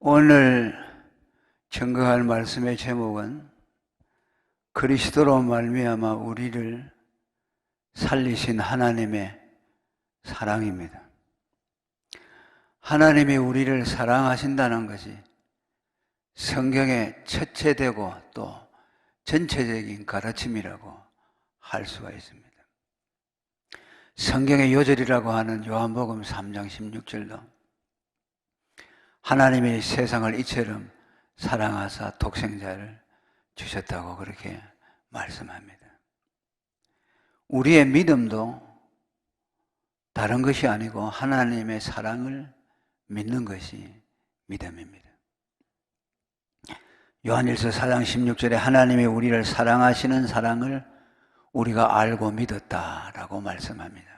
오늘 증거할 말씀의 제목은 그리스도로 말미암아 우리를 살리신 하나님의 사랑입니다. 하나님이 우리를 사랑하신다는 것이 성경의 첫째되고 또 전체적인 가르침이라고 할 수가 있습니다. 성경의 요절이라고 하는 요한복음 3장 16절도 하나님이 세상을 이처럼 사랑하사 독생자를 주셨다고 그렇게 말씀합니다. 우리의 믿음도 다른 것이 아니고 하나님의 사랑을 믿는 것이 믿음입니다. 요한일서 4장 16절에 하나님이 우리를 사랑하시는 사랑을 우리가 알고 믿었다라고 말씀합니다.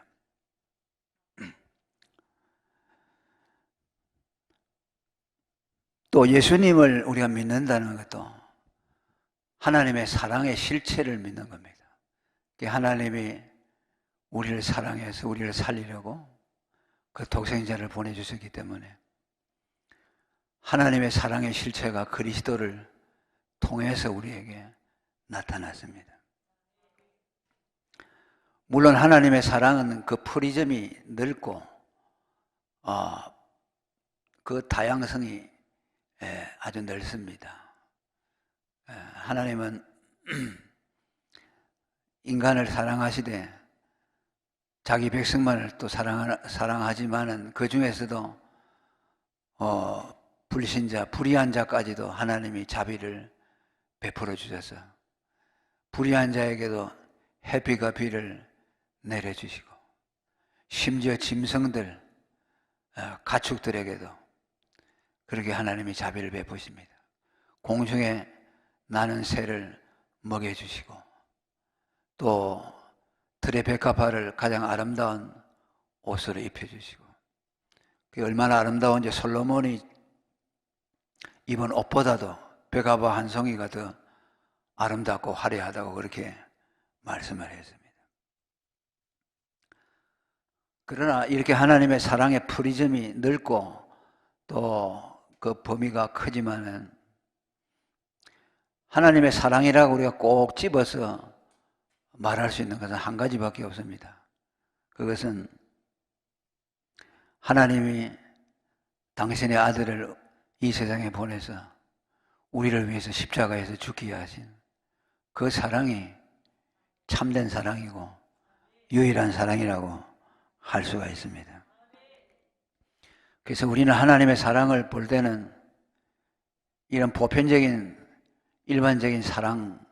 또 예수님을 우리가 믿는다는 것도 하나님의 사랑의 실체를 믿는 겁니다. 하나님이 우리를 사랑해서 우리를 살리려고 그 독생자를 보내주셨기 때문에 하나님의 사랑의 실체가 그리스도를 통해서 우리에게 나타났습니다. 물론 하나님의 사랑은 그 프리즘이 넓고 그 다양성이 아주 넓습니다. 하나님은 인간을 사랑하시되 자기 백성만을 또 사랑하지만은 그 중에서도 불신자, 불의한 자까지도 하나님이 자비를 베풀어 주셔서 불의한 자에게도 해피가 비를 내려주시고 심지어 짐승들, 가축들에게도 그렇게 하나님이 자비를 베푸십니다. 공중에 나는 새를 먹여주시고 또 들의 백합화를 가장 아름다운 옷으로 입혀주시고 그게 얼마나 아름다운지 솔로몬이 입은 옷보다도 백합화 한 송이가 더 아름답고 화려하다고 그렇게 말씀을 했습니다. 그러나 이렇게 하나님의 사랑의 프리즘이 넓고 또 그 범위가 크지만은 하나님의 사랑이라고 우리가 꼭 집어서 말할 수 있는 것은 한 가지밖에 없습니다. 그것은 하나님이 당신의 아들을 이 세상에 보내서 우리를 위해서 십자가에서 죽게 하신 그 사랑이 참된 사랑이고 유일한 사랑이라고 할 수가 있습니다. 그래서 우리는 하나님의 사랑을 볼 때는 이런 보편적인 일반적인 사랑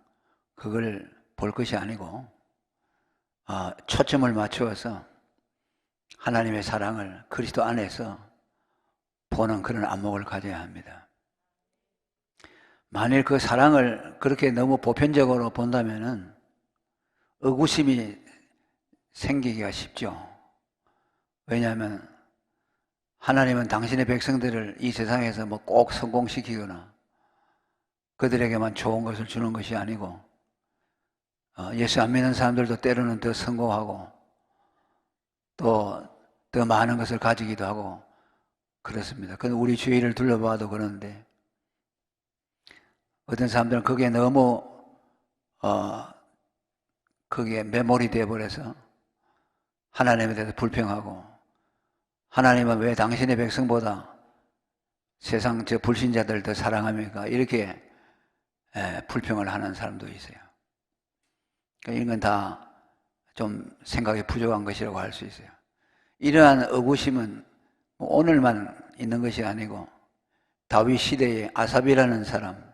그걸 볼 것이 아니고 초점을 맞추어서 하나님의 사랑을 그리스도 안에서 보는 그런 안목을 가져야 합니다. 만일 그 사랑을 그렇게 너무 보편적으로 본다면은 의구심이 생기기가 쉽죠. 왜냐하면 하나님은 당신의 백성들을 이 세상에서 뭐 꼭 성공시키거나 그들에게만 좋은 것을 주는 것이 아니고 예수 안 믿는 사람들도 때로는 더 성공하고 또 더 많은 것을 가지기도 하고 그렇습니다. 그건 우리 주위를 둘러봐도 그러는데 어떤 사람들은 그게 너무 그게 매몰이 되어버려서 하나님에 대해서 불평하고 하나님은 왜 당신의 백성보다 세상 저 불신자들 더 사랑합니까? 이렇게 불평을 하는 사람도 있어요. 이런 건 다 좀 생각이 부족한 것이라고 할 수 있어요. 이러한 의구심은 오늘만 있는 것이 아니고 다윗 시대에 아삽이라는 사람,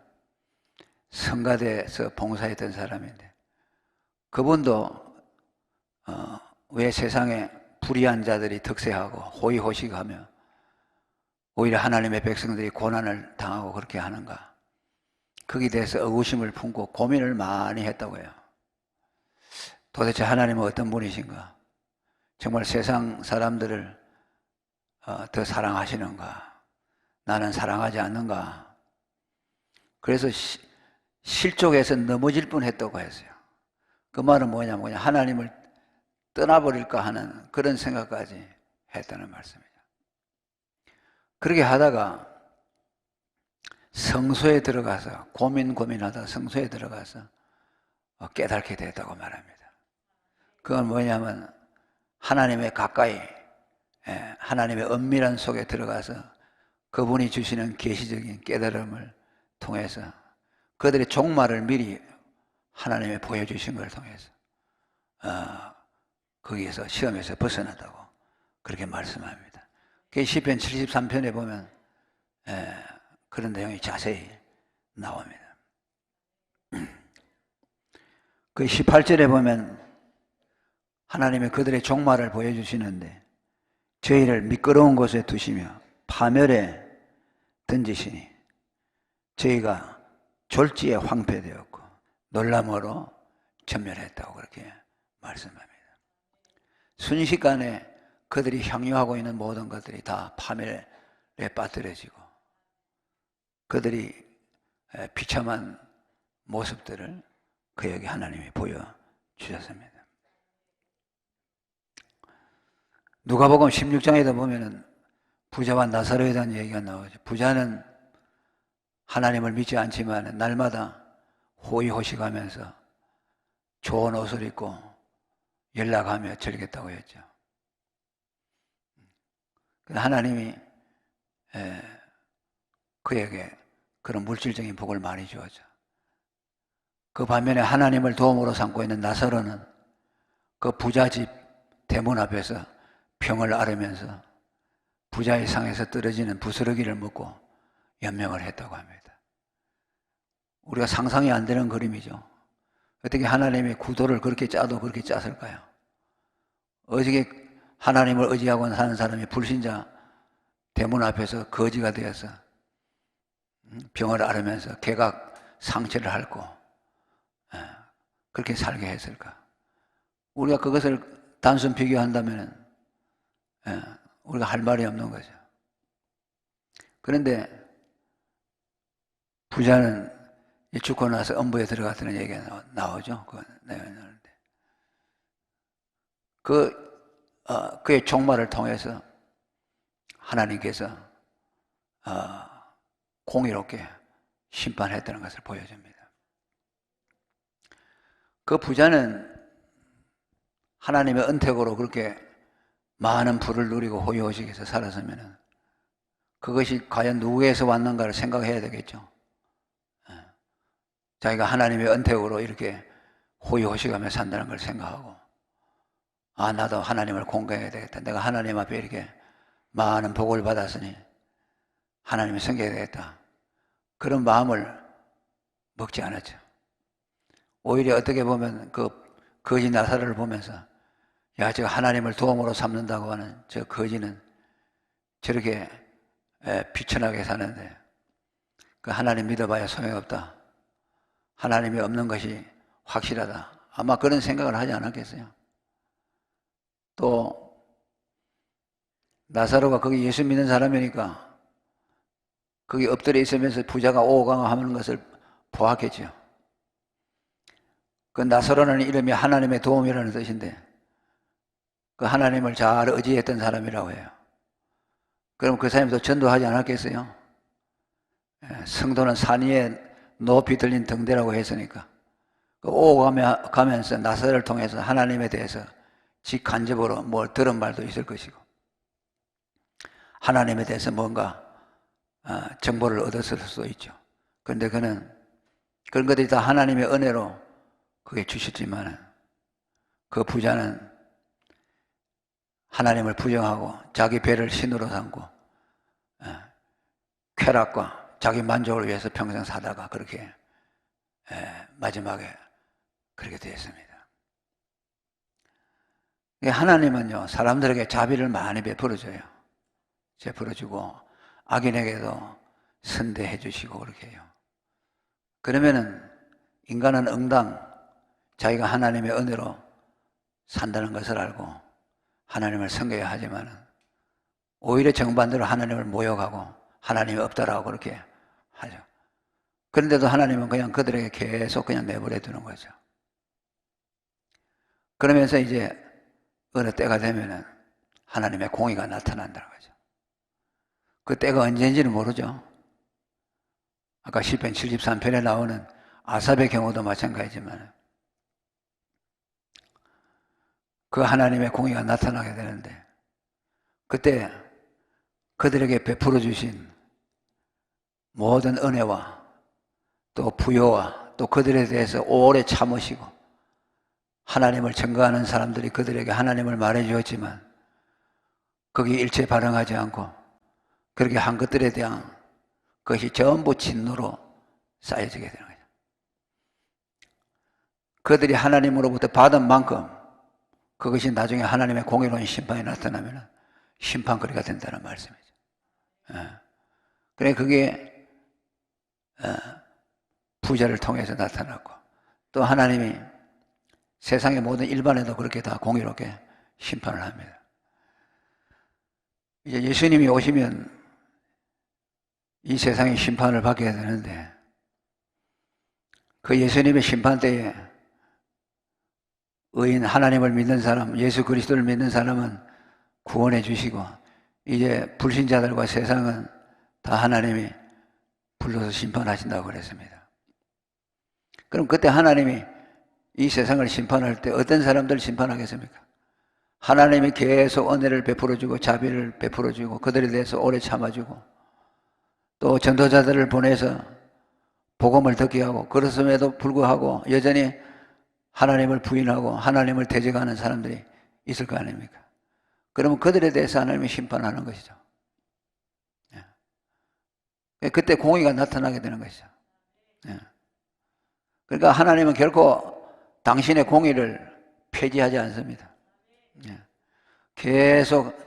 성가대에서 봉사했던 사람인데 그분도 왜 세상에 불의한 자들이 득세하고 호의호식하며 오히려 하나님의 백성들이 고난을 당하고 그렇게 하는가, 거기에 대해서 의구심을 품고 고민을 많이 했다고 해요. 도대체 하나님은 어떤 분이신가? 정말 세상 사람들을 더 사랑하시는가? 나는 사랑하지 않는가? 그래서 실족해서 넘어질 뻔했다고 했어요. 그 말은 뭐냐면 하나님을 떠나버릴까 하는 그런 생각까지 했다는 말씀이죠. 그렇게 하다가 성소에 들어가서 고민하다 성소에 들어가서 깨닫게 됐다고 말합니다. 그건 뭐냐면 하나님의 가까이, 하나님의 은밀한 속에 들어가서 그분이 주시는 계시적인 깨달음을 통해서 그들의 종말을 미리 하나님이 보여주신 걸 통해서 거기에서 시험에서 벗어났다고 그렇게 말씀합니다. 그 시편 73편에 보면 그런 내용이 자세히 나옵니다. 그 18절에 보면 하나님이 그들의 종말을 보여주시는데 저희를 미끄러운 곳에 두시며 파멸에 던지시니 저희가 졸지에 황폐되었고 놀람으로 전멸했다고 그렇게 말씀합니다. 순식간에 그들이 향유하고 있는 모든 것들이 다 파멸에 빠뜨려지고 그들이 비참한 모습들을 그에게 하나님이 보여주셨습니다. 누가복음 16장에도 보면은 부자와 나사로에 대한 얘기가 나오죠. 부자는 하나님을 믿지 않지만 날마다 호의호식하면서 좋은 옷을 입고 연락하며 즐겼다고 했죠. 하나님이 그에게 그런 물질적인 복을 많이 주었죠. 그 반면에 하나님을 도움으로 삼고 있는 나사로는 그 부자집 대문 앞에서 병을 앓으면서 부자의 상에서 떨어지는 부스러기를 먹고 연명을 했다고 합니다. 우리가 상상이 안 되는 그림이죠. 어떻게 하나님의 구도를 그렇게 짜도 그렇게 짰을까요? 어떻게 하나님을 의지하고 사는 사람이 불신자 대문 앞에서 거지가 되어서 병을 앓으면서 개각 상처를 앓고 그렇게 살게 했을까? 우리가 그것을 단순 비교한다면 우리가 할 말이 없는 거죠. 그런데 부자는 죽고 나서 엄부에 들어갔다는 얘기가 나오죠. 그의 종말을 통해서 하나님께서 공의롭게 심판했다는 것을 보여줍니다. 그 부자는 하나님의 은택으로 그렇게 많은 부를 누리고 호의호식해서 살았으면 그것이 과연 누구에서 왔는가를 생각해야 되겠죠. 자기가 하나님의 은택으로 이렇게 호의호식하며 산다는 걸 생각하고 나도 하나님을 공경해야 되겠다. 내가 하나님 앞에 이렇게 많은 복을 받았으니 하나님을 섬겨야 되겠다. 그런 마음을 먹지 않았죠. 오히려 어떻게 보면 그 거지 나사로를 보면서 야, 제가 하나님을 도움으로 삼는다고 하는 저 거지는 저렇게 비천하게 사는데 그 하나님 믿어봐야 소용없다. 하나님이 없는 것이 확실하다. 아마 그런 생각을 하지 않았겠어요. 또 나사로가 거기 예수 믿는 사람이니까 거기 엎드려 있으면서 부자가 오강하는 것을 보았겠죠. 그 나사로라는 이름이 하나님의 도움이라는 뜻인데 그 하나님을 잘 의지했던 사람이라고 해요. 그럼 그 사람도 전도하지 않았겠어요? 성도는 산 위에 높이 들린 등대라고 했으니까 오가면서 나사로를 통해서 하나님에 대해서 직간접으로 뭘 들은 말도 있을 것이고 하나님에 대해서 뭔가 정보를 얻었을 수도 있죠. 그런데 그는 그런 것들이 다 하나님의 은혜로 그게 주셨지만 그 부자는 하나님을 부정하고 자기 배를 신으로 삼고 쾌락과 자기 만족을 위해서 평생 사다가 그렇게 마지막에 그렇게 되었습니다. 하나님은요 사람들에게 자비를 많이 베풀어줘요. 베풀어주고 악인에게도 선대해 주시고 그렇게 해요. 그러면은 인간은 응당 자기가 하나님의 은혜로 산다는 것을 알고 하나님을 섬겨야 하지만 오히려 정반대로 하나님을 모욕하고 하나님이 없다라고 그렇게 하죠. 그런데도 하나님은 그냥 그들에게 계속 그냥 내버려 두는 거죠. 그러면서 이제 어느 때가 되면은 하나님의 공의가 나타난다는 거죠. 그 때가 언제인지는 모르죠. 아까 시편 73편에 나오는 아삽의 경우도 마찬가지지만 그 하나님의 공의가 나타나게 되는데 그때 그들에게 베풀어 주신 모든 은혜와 또 부요와 또 그들에 대해서 오래 참으시고 하나님을 증거하는 사람들이 그들에게 하나님을 말해 주었지만 거기에 일체 반응하지 않고 그렇게 한 것들에 대한 그것이 전부 진노로 쌓여지게 되는 거죠. 그들이 하나님으로부터 받은 만큼 그것이 나중에 하나님의 공의로운 심판이 나타나면 심판거리가 된다는 말씀이죠. 그래 그게 부자를 통해서 나타났고 또 하나님이 세상의 모든 일반에도 그렇게 다 공의롭게 심판을 합니다. 이제 예수님이 오시면 이 세상의 심판을 받게 되는데 그 예수님의 심판 때에 의인 하나님을 믿는 사람, 예수 그리스도를 믿는 사람은 구원해 주시고 이제 불신자들과 세상은 다 하나님이 불러서 심판하신다고 그랬습니다. 그럼 그때 하나님이 이 세상을 심판할 때 어떤 사람들을 심판하겠습니까? 하나님이 계속 은혜를 베풀어주고 자비를 베풀어주고 그들에 대해서 오래 참아주고 또 전도자들을 보내서 복음을 듣게 하고 그렇음에도 불구하고 여전히 하나님을 부인하고 하나님을 대적하는 사람들이 있을 거 아닙니까? 그러면 그들에 대해서 하나님이 심판하는 것이죠. 그때 공의가 나타나게 되는 것이죠. 그러니까 하나님은 결코 당신의 공의를 폐지하지 않습니다. 계속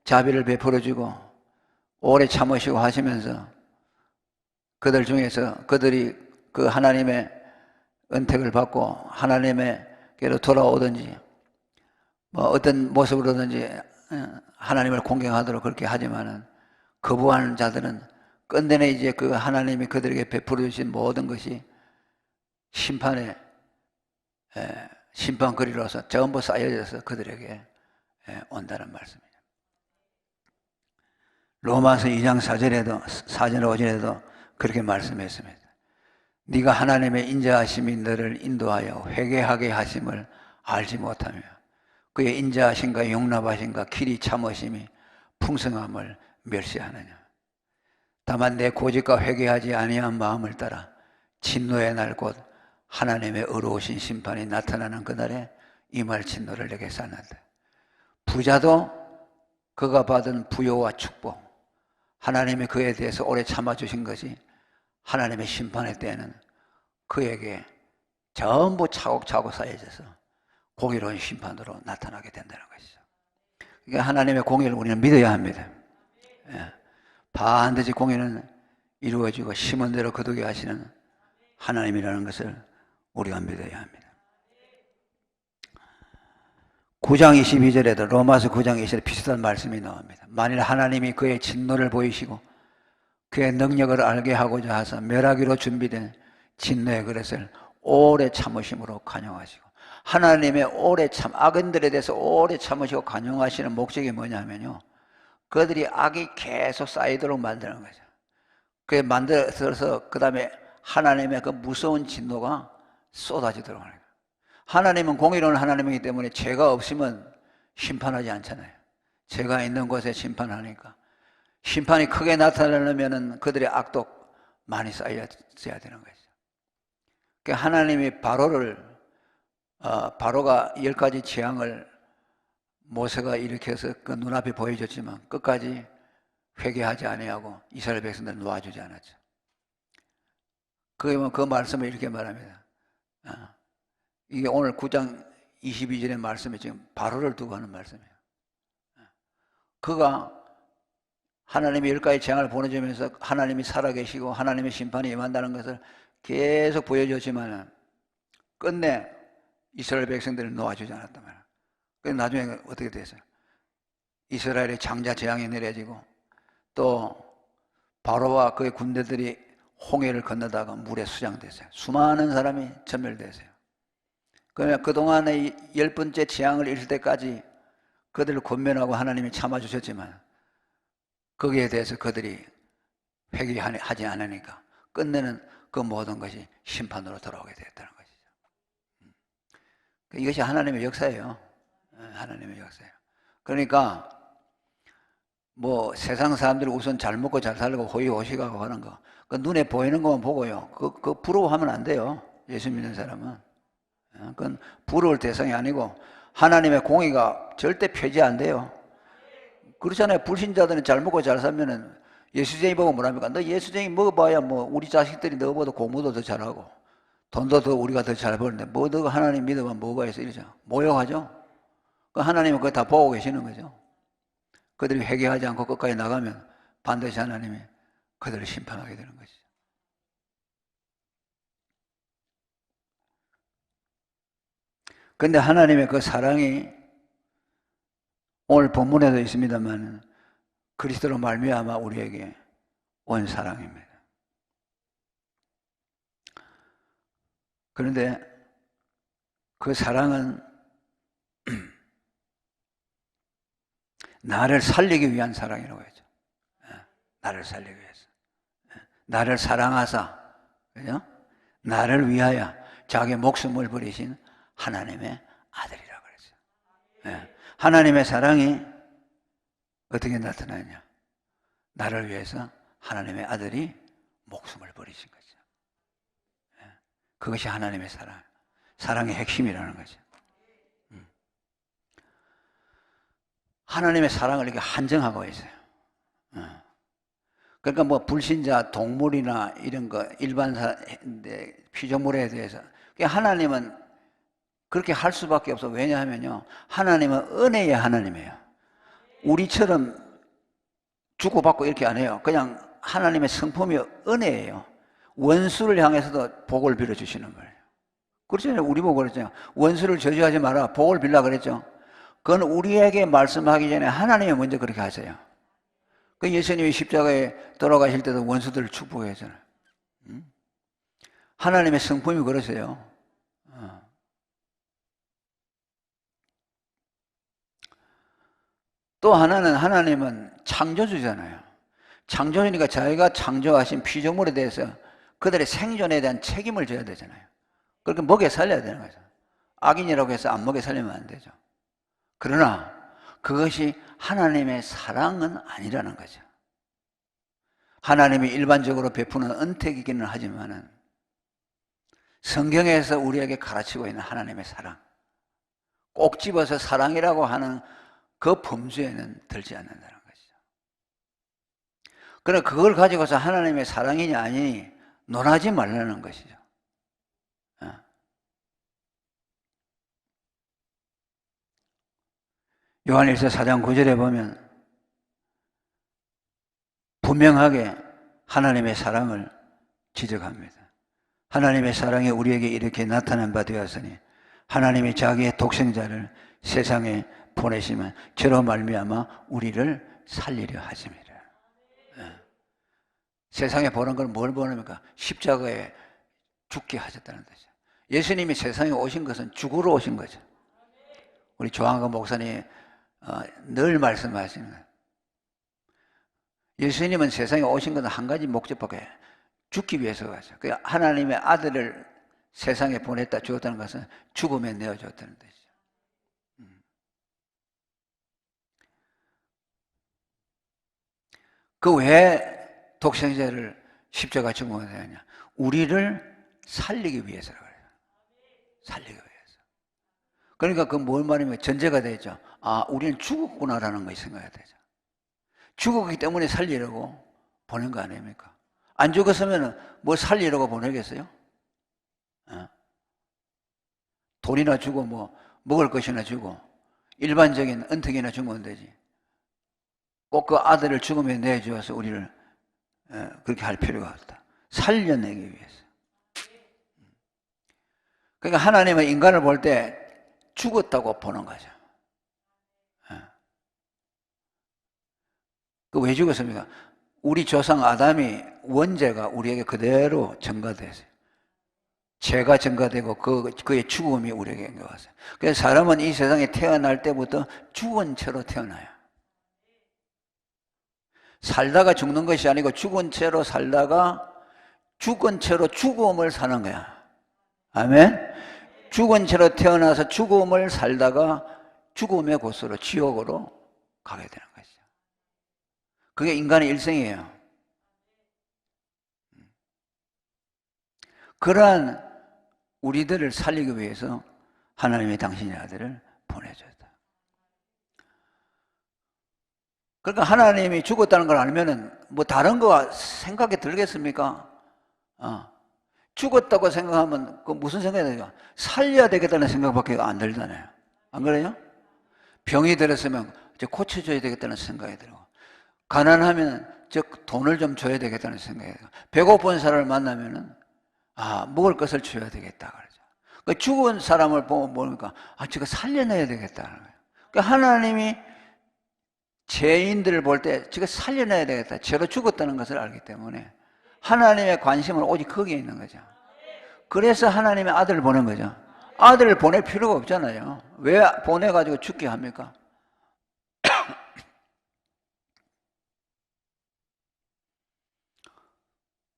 자비를 베풀어주고 오래 참으시고 하시면서 그들 중에서 그들이 그 하나님의 은택을 받고 하나님에게로 돌아오든지 뭐 어떤 모습으로든지 하나님을 공경하도록 그렇게 하지만은 거부하는 자들은 끝내는 이제 그 하나님이 그들에게 베풀어 주신 모든 것이 심판의 심판거리로서 전부 쌓여져서 그들에게 온다는 말씀입니다. 로마서 2장 4절에도 4절 5절에도 그렇게 말씀했습니다. 네가 하나님의 인자하심이 너를 인도하여 회개하게 하심을 알지 못하며 그의 인자하심과 용납하심과 길이 참으심이 풍성함을 멸시하느냐. 다만 내 고집과 회개하지 아니한 마음을 따라 진노의 날 곧 하나님의 의로우신 심판이 나타나는 그날에 임할 진노를 내게 쌓는다. 부자도 그가 받은 부요와 축복, 하나님이 그에 대해서 오래 참아주신 것이 하나님의 심판의 때에는 그에게 전부 차곡차곡 쌓여져서 공의로운 심판으로 나타나게 된다는 것이죠. 그러니까 하나님의 공의를 우리는 믿어야 합니다. 반드시 공의는 이루어지고 심은 대로 거두게 하시는 하나님이라는 것을 우리가 믿어야 합니다. 9장 22절에도 로마서 9장 22절에 비슷한 말씀이 나옵니다. 만일 하나님이 그의 진노를 보이시고 그의 능력을 알게 하고자 하사 멸하기로 준비된 진노의 그릇을 오래 참으심으로 간용하시고 하나님의 오래 참 악인들에 대해서 오래 참으시고 간용하시는 목적이 뭐냐면요, 그들이 악이 계속 쌓이도록 만드는 거죠. 그게 만들어서 그 다음에 하나님의 그 무서운 진노가 쏟아지도록 하는 거예요. 하나님은 공의로운 하나님이기 때문에 죄가 없으면 심판하지 않잖아요. 죄가 있는 곳에 심판하니까 심판이 크게 나타나려면 그들의 악도 많이 쌓여야 되는 거죠. 그러니까 하나님이 바로가 10가지 재앙을 모세가 일으켜서 그 눈앞에 보여줬지만 끝까지 회개하지 아니하고 이스라엘 백성들을 놓아주지 않았죠. 그 말씀을 이렇게 말합니다. 이게 오늘 9장 22절의 말씀이 지금 바로를 두고 하는 말씀이에요. 그가 하나님이 10가지 재앙을 보내주면서 하나님이 살아계시고 하나님의 심판이 임한다는 것을 계속 보여줬지만 끝내 이스라엘 백성들을 놓아주지 않았단 말이에요. 그래서 나중에 어떻게 됐어요? 이스라엘의 장자 재앙이 내려지고 또 바로와 그의 군대들이 홍해를 건너다가 물에 수장됐어요. 수많은 사람이 전멸됐어요. 그러면 그동안의 10번째 재앙을 이룰 때까지 그들을 권면하고 하나님이 참아주셨지만 거기에 대해서 그들이 회개하지 않으니까 끝내는 그 모든 것이 심판으로 돌아오게 되었다는 것이죠. 이것이 하나님의 역사예요. 하나님의 역사예요. 그러니까 뭐 세상 사람들이 우선 잘 먹고 잘 살고 호의호식하고 하는 거, 그 눈에 보이는 것만 보고요. 그 부러워하면 안 돼요. 예수 믿는 사람은. 그건 부러울 대상이 아니고 하나님의 공의가 절대 폐지 안 돼요. 그렇잖아요. 불신자들은 잘 먹고 잘 살면은 예수쟁이 보고 뭐랍니까? 너 예수쟁이 먹어봐야 뭐 우리 자식들이 너보다 공부도 더 잘하고 돈도 더 우리가 더 잘 버는데 뭐 너 하나님 믿어봐 뭐가 있어 이러죠. 모욕하죠. 그 하나님은 그거 다 보고 계시는 거죠. 그들이 회개하지 않고 끝까지 나가면 반드시 하나님이 그들을 심판하게 되는 것이죠. 그런데 하나님의 그 사랑이 오늘 본문에도 있습니다만 그리스도로 말미암아 우리에게 온 사랑입니다. 그런데 그 사랑은 나를 살리기 위한 사랑이라고 했죠. 나를 살리기 위해서. 나를 사랑하사, 그죠? 나를 위하여 자기 목숨을 버리신 하나님의 아들이라고 그랬어요. 하나님의 사랑이 어떻게 나타나냐? 나를 위해서 하나님의 아들이 목숨을 버리신 거죠. 그것이 하나님의 사랑, 사랑의 핵심이라는 거죠. 하나님의 사랑을 이렇게 한정하고 있어요. 그러니까 뭐 불신자, 동물이나 이런 거 일반 피조물에 대해서 하나님은 그렇게 할 수밖에 없어. 왜냐하면요, 하나님은 은혜의 하나님이에요. 우리처럼 주고받고 이렇게 안 해요. 그냥 하나님의 성품이 은혜예요. 원수를 향해서도 복을 빌어주시는 거예요. 그렇잖아요. 우리 보고 그랬잖아요. 원수를 저주하지 마라. 복을 빌라 그랬죠. 그건 우리에게 말씀하기 전에 하나님이 먼저 그렇게 하세요. 그 예수님이 십자가에 돌아가실 때도 원수들을 축복했잖아요. 하나님의 성품이 그러세요. 또 하나는 하나님은 창조주잖아요. 창조주니까 자기가 창조하신 피조물에 대해서 그들의 생존에 대한 책임을 져야 되잖아요. 그렇게 먹여 살려야 되는 거죠. 악인이라고 해서 안 먹여 살리면 안 되죠. 그러나 그것이 하나님의 사랑은 아니라는 거죠. 하나님이 일반적으로 베푸는 은택이기는 하지만은 성경에서 우리에게 가르치고 있는 하나님의 사랑, 꼭 집어서 사랑이라고 하는 그 범주에는 들지 않는다는 것이죠. 그러나 그걸 가지고서 하나님의 사랑이냐 아니니 논하지 말라는 것이죠. 요한일서 4장 9절에 보면 분명하게 하나님의 사랑을 지적합니다. 하나님의 사랑이 우리에게 이렇게 나타난 바 되었으니 하나님이 자기의 독생자를 세상에 보내시면 저로 말미암아 우리를 살리려 하심이라. 세상에 보는 건 뭘 보냅니까? 십자가에 죽게 하셨다는 거죠. 예수님이 세상에 오신 것은 죽으러 오신 거죠. 우리 조항근 목사님이 늘 말씀하시는 거예요. 예수님은 세상에 오신 것은 한 가지 목적밖에 죽기 위해서 가죠. 하나님의 아들을 세상에 보냈다 주었다는 것은 죽음에 내어줬다는 뜻이죠. 그 왜 독생자를 십자가 죽음에 내었냐? 우리를 살리기 위해서라고 해요. 살리기 위해서. 그러니까 그 뭘 말이면 전제가 되죠. 아, 우리는 죽었구나라는 것이 생각해야 되죠. 죽었기 때문에 살리려고 보낸 거 아닙니까? 안 죽었으면 뭐 살리려고 보내겠어요? 돈이나 주고 뭐 먹을 것이나 주고 일반적인 은택이나 주면 되지. 꼭 그 아들을 죽음에 내주어서 우리를 그렇게 할 필요가 없다. 살려내기 위해서. 그러니까 하나님은 인간을 볼 때 죽었다고 보는 거죠. 그 왜 죽었습니까? 우리 조상 아담이 원죄가 우리에게 그대로 전가됐어요. 죄가 전가되고 그의 죽음이 우리에게 왔어요. 그래서 사람은 이 세상에 태어날 때부터 죽은 채로 태어나요. 살다가 죽는 것이 아니고 죽은 채로 살다가 죽은 채로 죽음을 사는 거야. 아멘? 죽은 채로 태어나서 죽음을 살다가 죽음의 곳으로, 지옥으로 가게 되는 것이죠. 그게 인간의 일생이에요. 그러한 우리들을 살리기 위해서 하나님이 당신의 아들을 보내줬다. 그러니까 하나님이 죽었다는 걸 알면은 뭐 다른 거 생각이 들겠습니까? 죽었다고 생각하면 그 무슨 생각이 들어요? 살려야 되겠다는 생각밖에 안 들잖아요. 안 그래요? 병이 들었으면 이제 고쳐줘야 되겠다는 생각이 들고, 가난하면 즉 돈을 좀 줘야 되겠다는 생각이 들고, 배고픈 사람을 만나면은 먹을 것을 줘야 되겠다 그러죠. 그 죽은 사람을 보면 뭡니까? 저거 살려내야 되겠다는 거예요. 그러니까 하나님이 죄인들을 볼 때 저거 살려내야 되겠다, 죄로 죽었다는 것을 알기 때문에 하나님의 관심은 오직 거기에 있는 거죠. 그래서 하나님의 아들을 보낸 거죠. 아들을 보낼 필요가 없잖아요. 왜 보내가지고 죽게 합니까?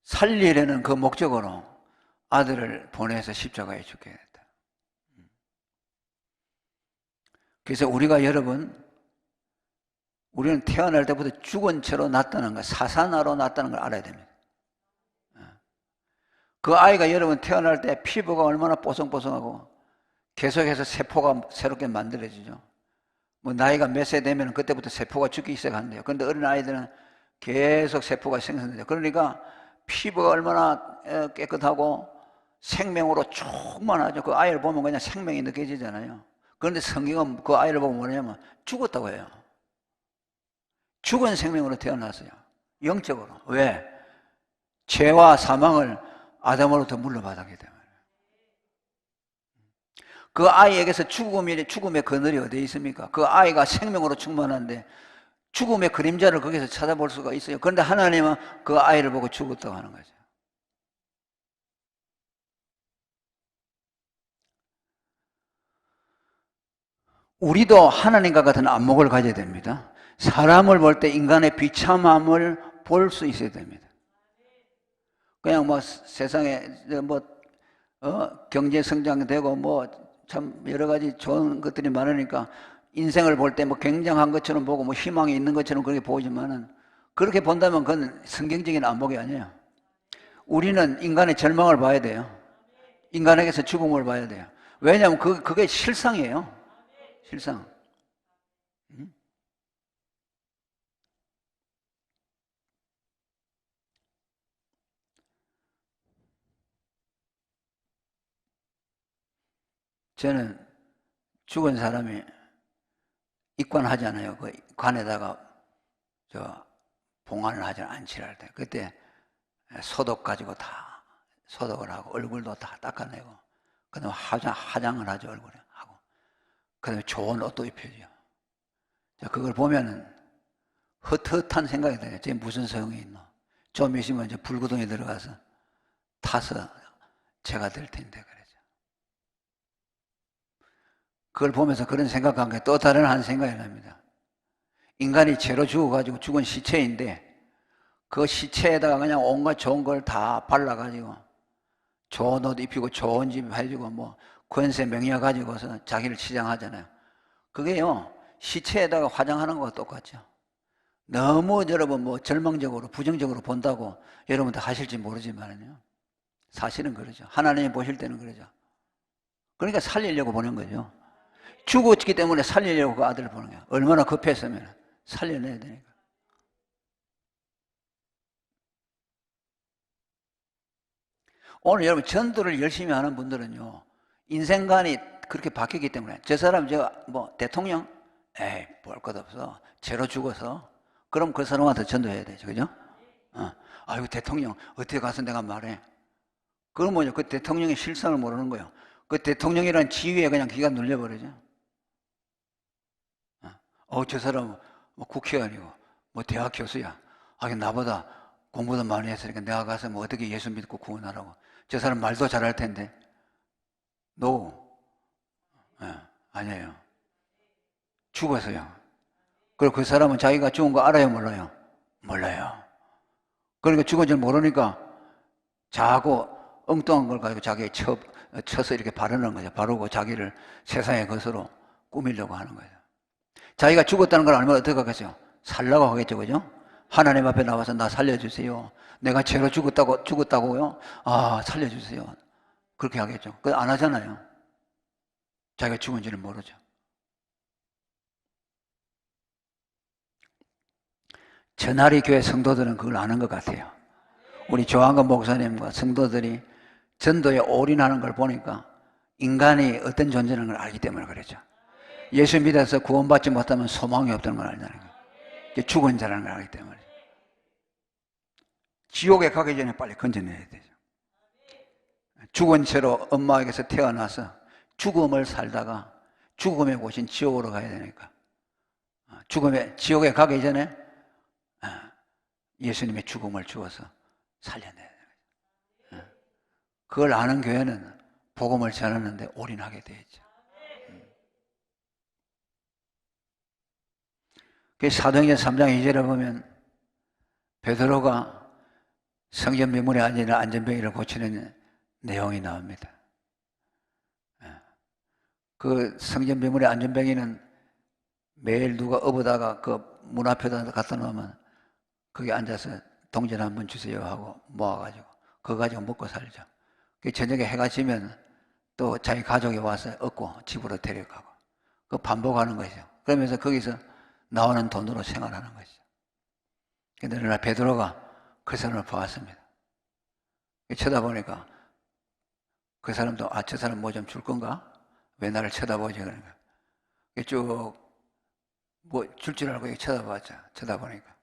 살리려는 그 목적으로 아들을 보내서 십자가에 죽게 됐다. 그래서 우리가 우리는 태어날 때부터 죽은 채로 났다는 거, 사사나로 났다는 걸 알아야 됩니다. 그 아이가 여러분 태어날 때 피부가 얼마나 뽀송뽀송하고 계속해서 세포가 새롭게 만들어지죠. 뭐 나이가 몇 세 되면 그때부터 세포가 죽기 시작한대요. 그런데 어린 아이들은 계속 세포가 생성되죠. 그러니까 피부가 얼마나 깨끗하고 생명으로 충만하죠. 그 아이를 보면 그냥 생명이 느껴지잖아요. 그런데 성경은 그 아이를 보면 뭐냐면 죽었다고 해요. 죽은 생명으로 태어났어요. 영적으로. 왜? 죄와 사망을 아담으로부터 물려받았기 때문에. 그 아이에게서 죽음의 그늘이 어디에 있습니까? 그 아이가 생명으로 충만한데 죽음의 그림자를 거기서 찾아볼 수가 있어요. 그런데 하나님은 그 아이를 보고 죽었다고 하는 거죠. 우리도 하나님과 같은 안목을 가져야 됩니다. 사람을 볼 때 인간의 비참함을 볼 수 있어야 됩니다. 그냥 뭐 세상에 경제 성장되고 참 여러 가지 좋은 것들이 많으니까 인생을 볼 때 굉장한 것처럼 보고 희망이 있는 것처럼 그렇게 보이지만은, 그렇게 본다면 그건 성경적인 안목이 아니에요. 우리는 인간의 절망을 봐야 돼요. 인간에게서 죽음을 봐야 돼요. 왜냐하면 그게 실상이에요. 실상. 저는 죽은 사람이 입관하잖아요. 그 관에다가 봉안을 하지 않지랄 때, 그때 소독 가지고 다 소독을 하고 얼굴도 다 닦아내고, 그다음에 화장을 하죠. 얼굴에 하고, 그다음에 좋은 옷도 입혀줘요. 그걸 보면은 헛헛한 생각이 들어요. 쟤 무슨 소용이 있노? 좀 있으면 이제 불구덩이에 들어가서 타서 죄가 될 텐데. 그걸 보면서 그런 생각한 게 또 다른 한 생각이 납니다. 인간이 죄로 죽어가지고 죽은 시체인데 그 시체에다가 그냥 온갖 좋은 걸 다 발라가지고 좋은 옷 입히고 좋은 집 해주고 권세 명예 가지고서 자기를 치장하잖아요. 그게요, 시체에다가 화장하는 거와 똑같죠. 너무 여러분 절망적으로 부정적으로 본다고 여러분도 하실지 모르지만요, 사실은 그러죠. 하나님이 보실 때는 그러죠. 그러니까 살리려고 보낸 거죠. 죽었기 때문에 살리려고 그 아들을 보는 거예요. 얼마나 급했으면 살려내야 되니까. 오늘 여러분 전도를 열심히 하는 분들은요, 인생관이 그렇게 바뀌기 때문에, 저 사람 제가 대통령? 에이, 볼 것 없어. 죄로 죽어서. 그럼 그 사람한테 전도해야 되죠. 그죠? 아이고, 대통령 어떻게 가서 내가 말해. 그럼 뭐죠? 그 대통령의 실상을 모르는 거예요. 그 대통령이라는 지위에 그냥 기가 눌려버리죠. 저 사람 국회의원이고 대학 교수야. 나보다 공부도 많이 했으니까 내가 가서 어떻게 예수 믿고 구원하라고. 저 사람 말도 잘할 텐데. 아니에요. 죽었어요. 그리고 그 사람은 자기가 죽은 거 알아요, 몰라요? 몰라요. 그러니까 죽은 줄 모르니까 자고 엉뚱한 걸 가지고 자기의 쳐서 이렇게 바르는 거죠. 바르고 자기를 세상의 것으로 꾸미려고 하는 거죠. 자기가 죽었다는 걸 알면 어떻게 하겠어요? 살라고 하겠죠, 그죠? 하나님 앞에 나와서 나 살려주세요. 내가 죄로 죽었다고요? 아, 살려주세요. 그렇게 하겠죠. 그거 안 하잖아요. 자기가 죽은지는 모르죠. 전하리 교회 성도들은 그걸 아는 것 같아요. 우리 조한근 목사님과 성도들이 전도에 올인하는 걸 보니까 인간이 어떤 존재라는 걸 알기 때문에 그러죠. 예수 믿어서 구원받지 못하면 소망이 없다는 걸 알다는 거예요. 죽은 자라는 걸 알기 때문에. 지옥에 가기 전에 빨리 건져내야 되죠. 죽은 채로 엄마에게서 태어나서 죽음을 살다가 죽음의 곳인 지옥으로 가야 되니까 지옥에 가기 전에 예수님의 죽음을 주어서 살려내야 되는 거죠. 그걸 아는 교회는 복음을 전하는데 올인하게 되죠. 사도행전 3장 2절에 보면 베드로가 성전 미문에 앉은 안전병이를 고치는 내용이 나옵니다. 그 성전 미문의 안전병이는 매일 누가 업어다가 그 문 앞에다 갖다 놓으면 거기 앉아서 동전 한번 주세요 하고 모아가지고 그거 가지고 먹고 살죠. 저녁에 해가 지면 또 자기 가족이 와서 얻고 집으로 데려가고 그 반복하는 거죠. 그러면서 거기서 나오는 돈으로 생활하는 거죠. 근데 어느 날 베드로가 그 사람을 보았습니다. 쳐다보니까 그 사람도 저 사람 뭐 좀 줄 건가? 왜 나를 쳐다보지? 그러는 거야. 쭉 뭐 줄 줄 알고 쳐다봤죠. 쳐다보니까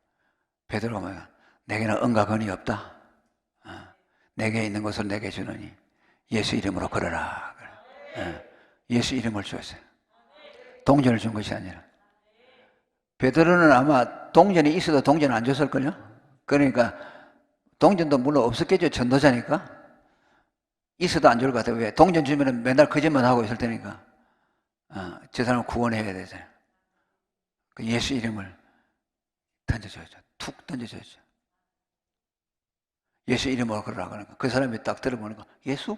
베드로가 뭐야? 내게는 은과 건이 없다. 내게 있는 것을 내게 주느니 예수 이름으로 걸어라. 예수 이름을 주었어요. 동전을 준 것이 아니라. 베드로는 아마 동전이 있어도 동전 안 줬을걸요? 그러니까 동전도 물론 없었겠죠. 전도자니까. 있어도 안 줄 것 같아요. 왜? 동전 주면 맨날 거짓말 하고 있을 테니까. 저 사람을 구원해야 되잖아요. 그 예수 이름을 던져줘야죠. 툭 던져줘야죠. 예수 이름으로 걸으라 그러니까 그 사람이 딱 들어보니까 예수?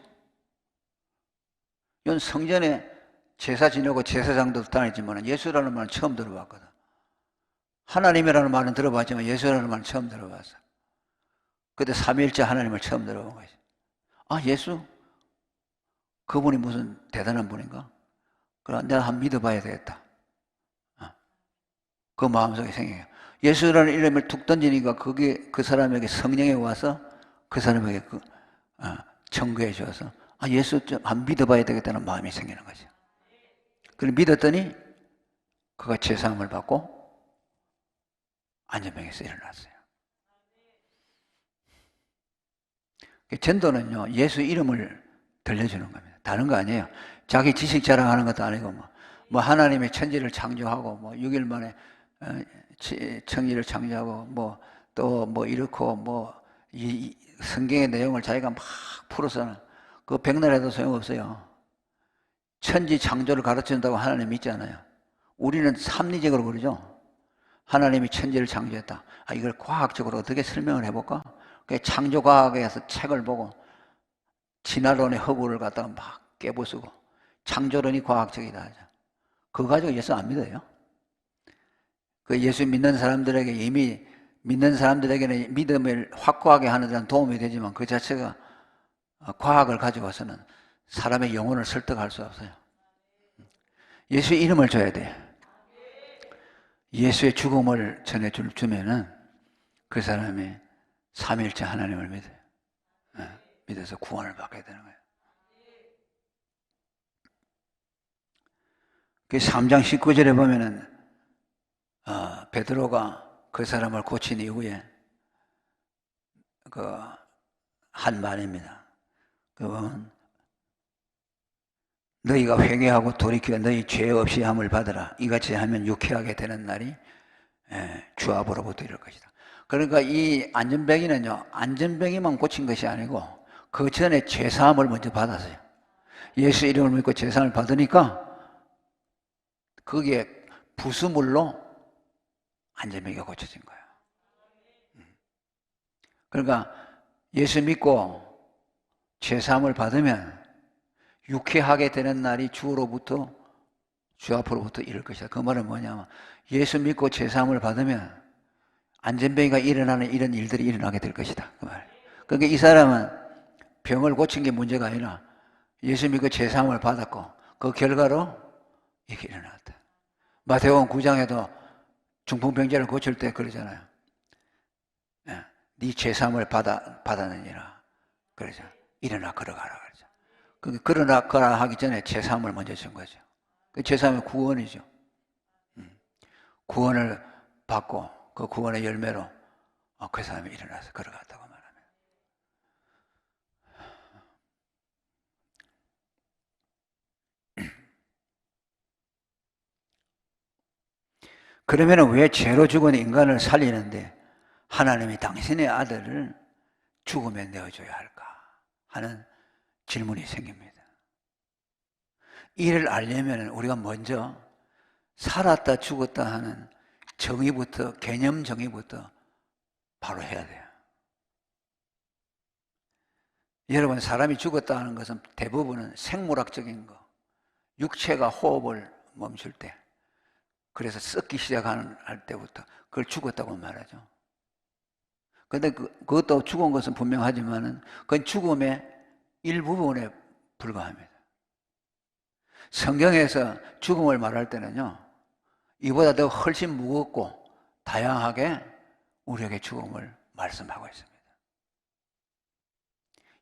이건 성전에 제사 지내고 제사장도 다녔지만 예수라는 말은 처음 들어봤거든. 하나님이라는 말은 들어봤지만 예수라는 말은 처음 들어봤어. 그때 삼위일체 하나님을 처음 들어본 거지. 아, 예수? 그분이 무슨 대단한 분인가? 그럼 내가 한번 믿어봐야 되겠다. 그 마음속에 생겨요. 예수라는 이름을 툭 던지니까 그게 그 사람에게 성령이 와서 그 사람에게 청구해 주어서 예수 좀 한번 믿어봐야 되겠다는 마음이 생기는 거죠. 그걸 믿었더니 그가 죄사함을 받고 안전병에서 일어났어요. 전도는요, 예수 이름을 들려주는 겁니다. 다른 거 아니에요. 자기 지식 자랑하는 것도 아니고, 뭐 하나님의 천지를 창조하고, 뭐 6일 만에 천지를 창조하고, 또 이렇고, 이 성경의 내용을 자기가 막 풀어서는 그거 백날 해도 소용없어요. 천지 창조를 가르쳐준다고 하나님 믿잖아요. 우리는 합리적으로 그러죠. 하나님이 천지를 창조했다. 이걸 과학적으로 어떻게 설명을 해볼까? 창조과학에서 책을 보고 진화론의 허구를 갖다가 막 깨부수고 창조론이 과학적이다 하죠. 그거 가지고 예수 안 믿어요. 그 예수 믿는 사람들에게 이미 믿는 사람들에게는 믿음을 확고하게 하는 데는 도움이 되지만 그 자체가 과학을 가지고서는 사람의 영혼을 설득할 수 없어요. 예수 이름을 줘야 돼. 예수의 죽음을 전해주면은 그 사람이 삼위일체 하나님을 믿어요. 믿어서 구원을 받게 되는 거예요. 그 3장 19절에 보면은 베드로가 그 사람을 고친 이후에 한 말입니다. 그건 너희가 회개하고 돌이켜 너희 죄 없이 함을 받으라. 이같이 하면 유쾌하게 되는 날이 주 앞으로부터 이럴 것이다. 그러니까 이 안전병이는요, 안전병이만 고친 것이 아니고 그 전에 죄사함을 먼저 받았어요. 예수 이름을 믿고 죄사함을 받으니까 그게 부수물로 안전병이가 고쳐진 거예요. 그러니까 예수 믿고 죄사함을 받으면 유쾌하게 되는 날이 주로부터 주 앞으로부터 이를 것이다. 그 말은 뭐냐면 예수 믿고 죄사함을 받으면 안전병이가 일어나는 이런 일들이 일어나게 될 것이다. 그 말. 그러니까 이 사람은 병을 고친 게 문제가 아니라 예수 믿고 죄사함을 받았고 그 결과로 이렇게 일어났다. 마태복음 9장에도 중풍병자를 고칠 때 그러잖아요. 네 죄사함을 받았느니라. 그러죠. 일어나 걸어가라. 그러죠. 그러나 걸어라 하기 전에 죄사함을 먼저 준 거죠. 그 죄사함은 구원이죠. 구원을 받고 그 구원의 열매로 그 사람이 일어나서 걸어갔다고 말합니다. 그러면 왜 죄로 죽은 인간을 살리는데 하나님이 당신의 아들을 죽음에 내어줘야 할까 하는 질문이 생깁니다. 이를 알려면 우리가 먼저 살았다 죽었다 하는 정의부터, 개념 정의부터 바로 해야 돼요. 여러분, 사람이 죽었다 하는 것은 대부분은 생물학적인 거, 육체가 호흡을 멈출 때, 그래서 썩기 시작할 때부터 그걸 죽었다고 말하죠. 그런데 그것도 죽은 것은 분명하지만은 그건 죽음의 일부분에 불과합니다. 성경에서 죽음을 말할 때는요, 이보다 더 훨씬 무겁고 다양하게 우리에게 죽음을 말씀하고 있습니다.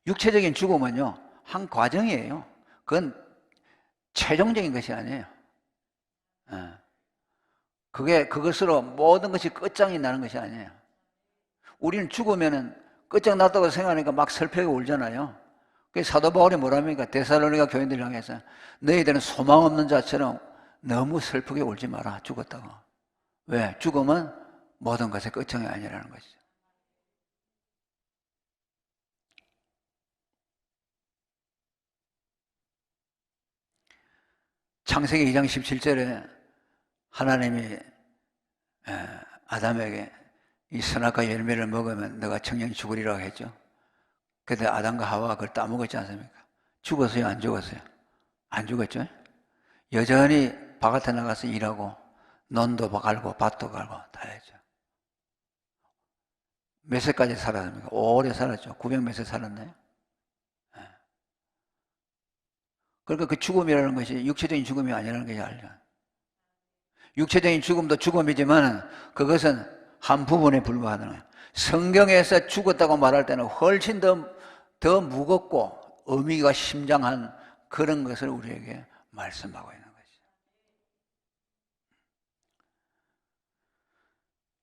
육체적인 죽음은요, 한 과정이에요. 그건 최종적인 것이 아니에요. 그것으로 모든 것이 끝장이 나는 것이 아니에요. 우리는 죽으면은 끝장났다고 생각하니까 막 슬프게 울잖아요. 그래서 사도 바울이 뭐랍니까? 데살로니가 교인들 향해서 너희들은 소망 없는 자처럼 너무 슬프게 울지 마라. 죽었다고. 왜? 죽음은 모든 것의 끝장이 아니라는 것이죠. 창세기 2장 17절에 하나님이 아담에게 이 선악과 열매를 먹으면 너가 청년히 죽으리라고 했죠. 그때 아담과 하와가 그걸 따먹었지 않습니까? 죽었어요? 안 죽었어요? 안 죽었죠? 여전히 바깥에 나가서 일하고 논도 갈고 밭도 갈고 다 했죠. 몇 세까지 살았습니까? 오래 살았죠. 900 몇 세 살았나요? 그러니까 그 죽음이라는 것이 육체적인 죽음이 아니라는 것이 알죠. 육체적인 죽음도 죽음이지만 그것은 한 부분에 불과하다는 거예요. 성경에서 죽었다고 말할 때는 훨씬 더 무겁고 의미가 심장한 그런 것을 우리에게 말씀하고 있는 것이죠.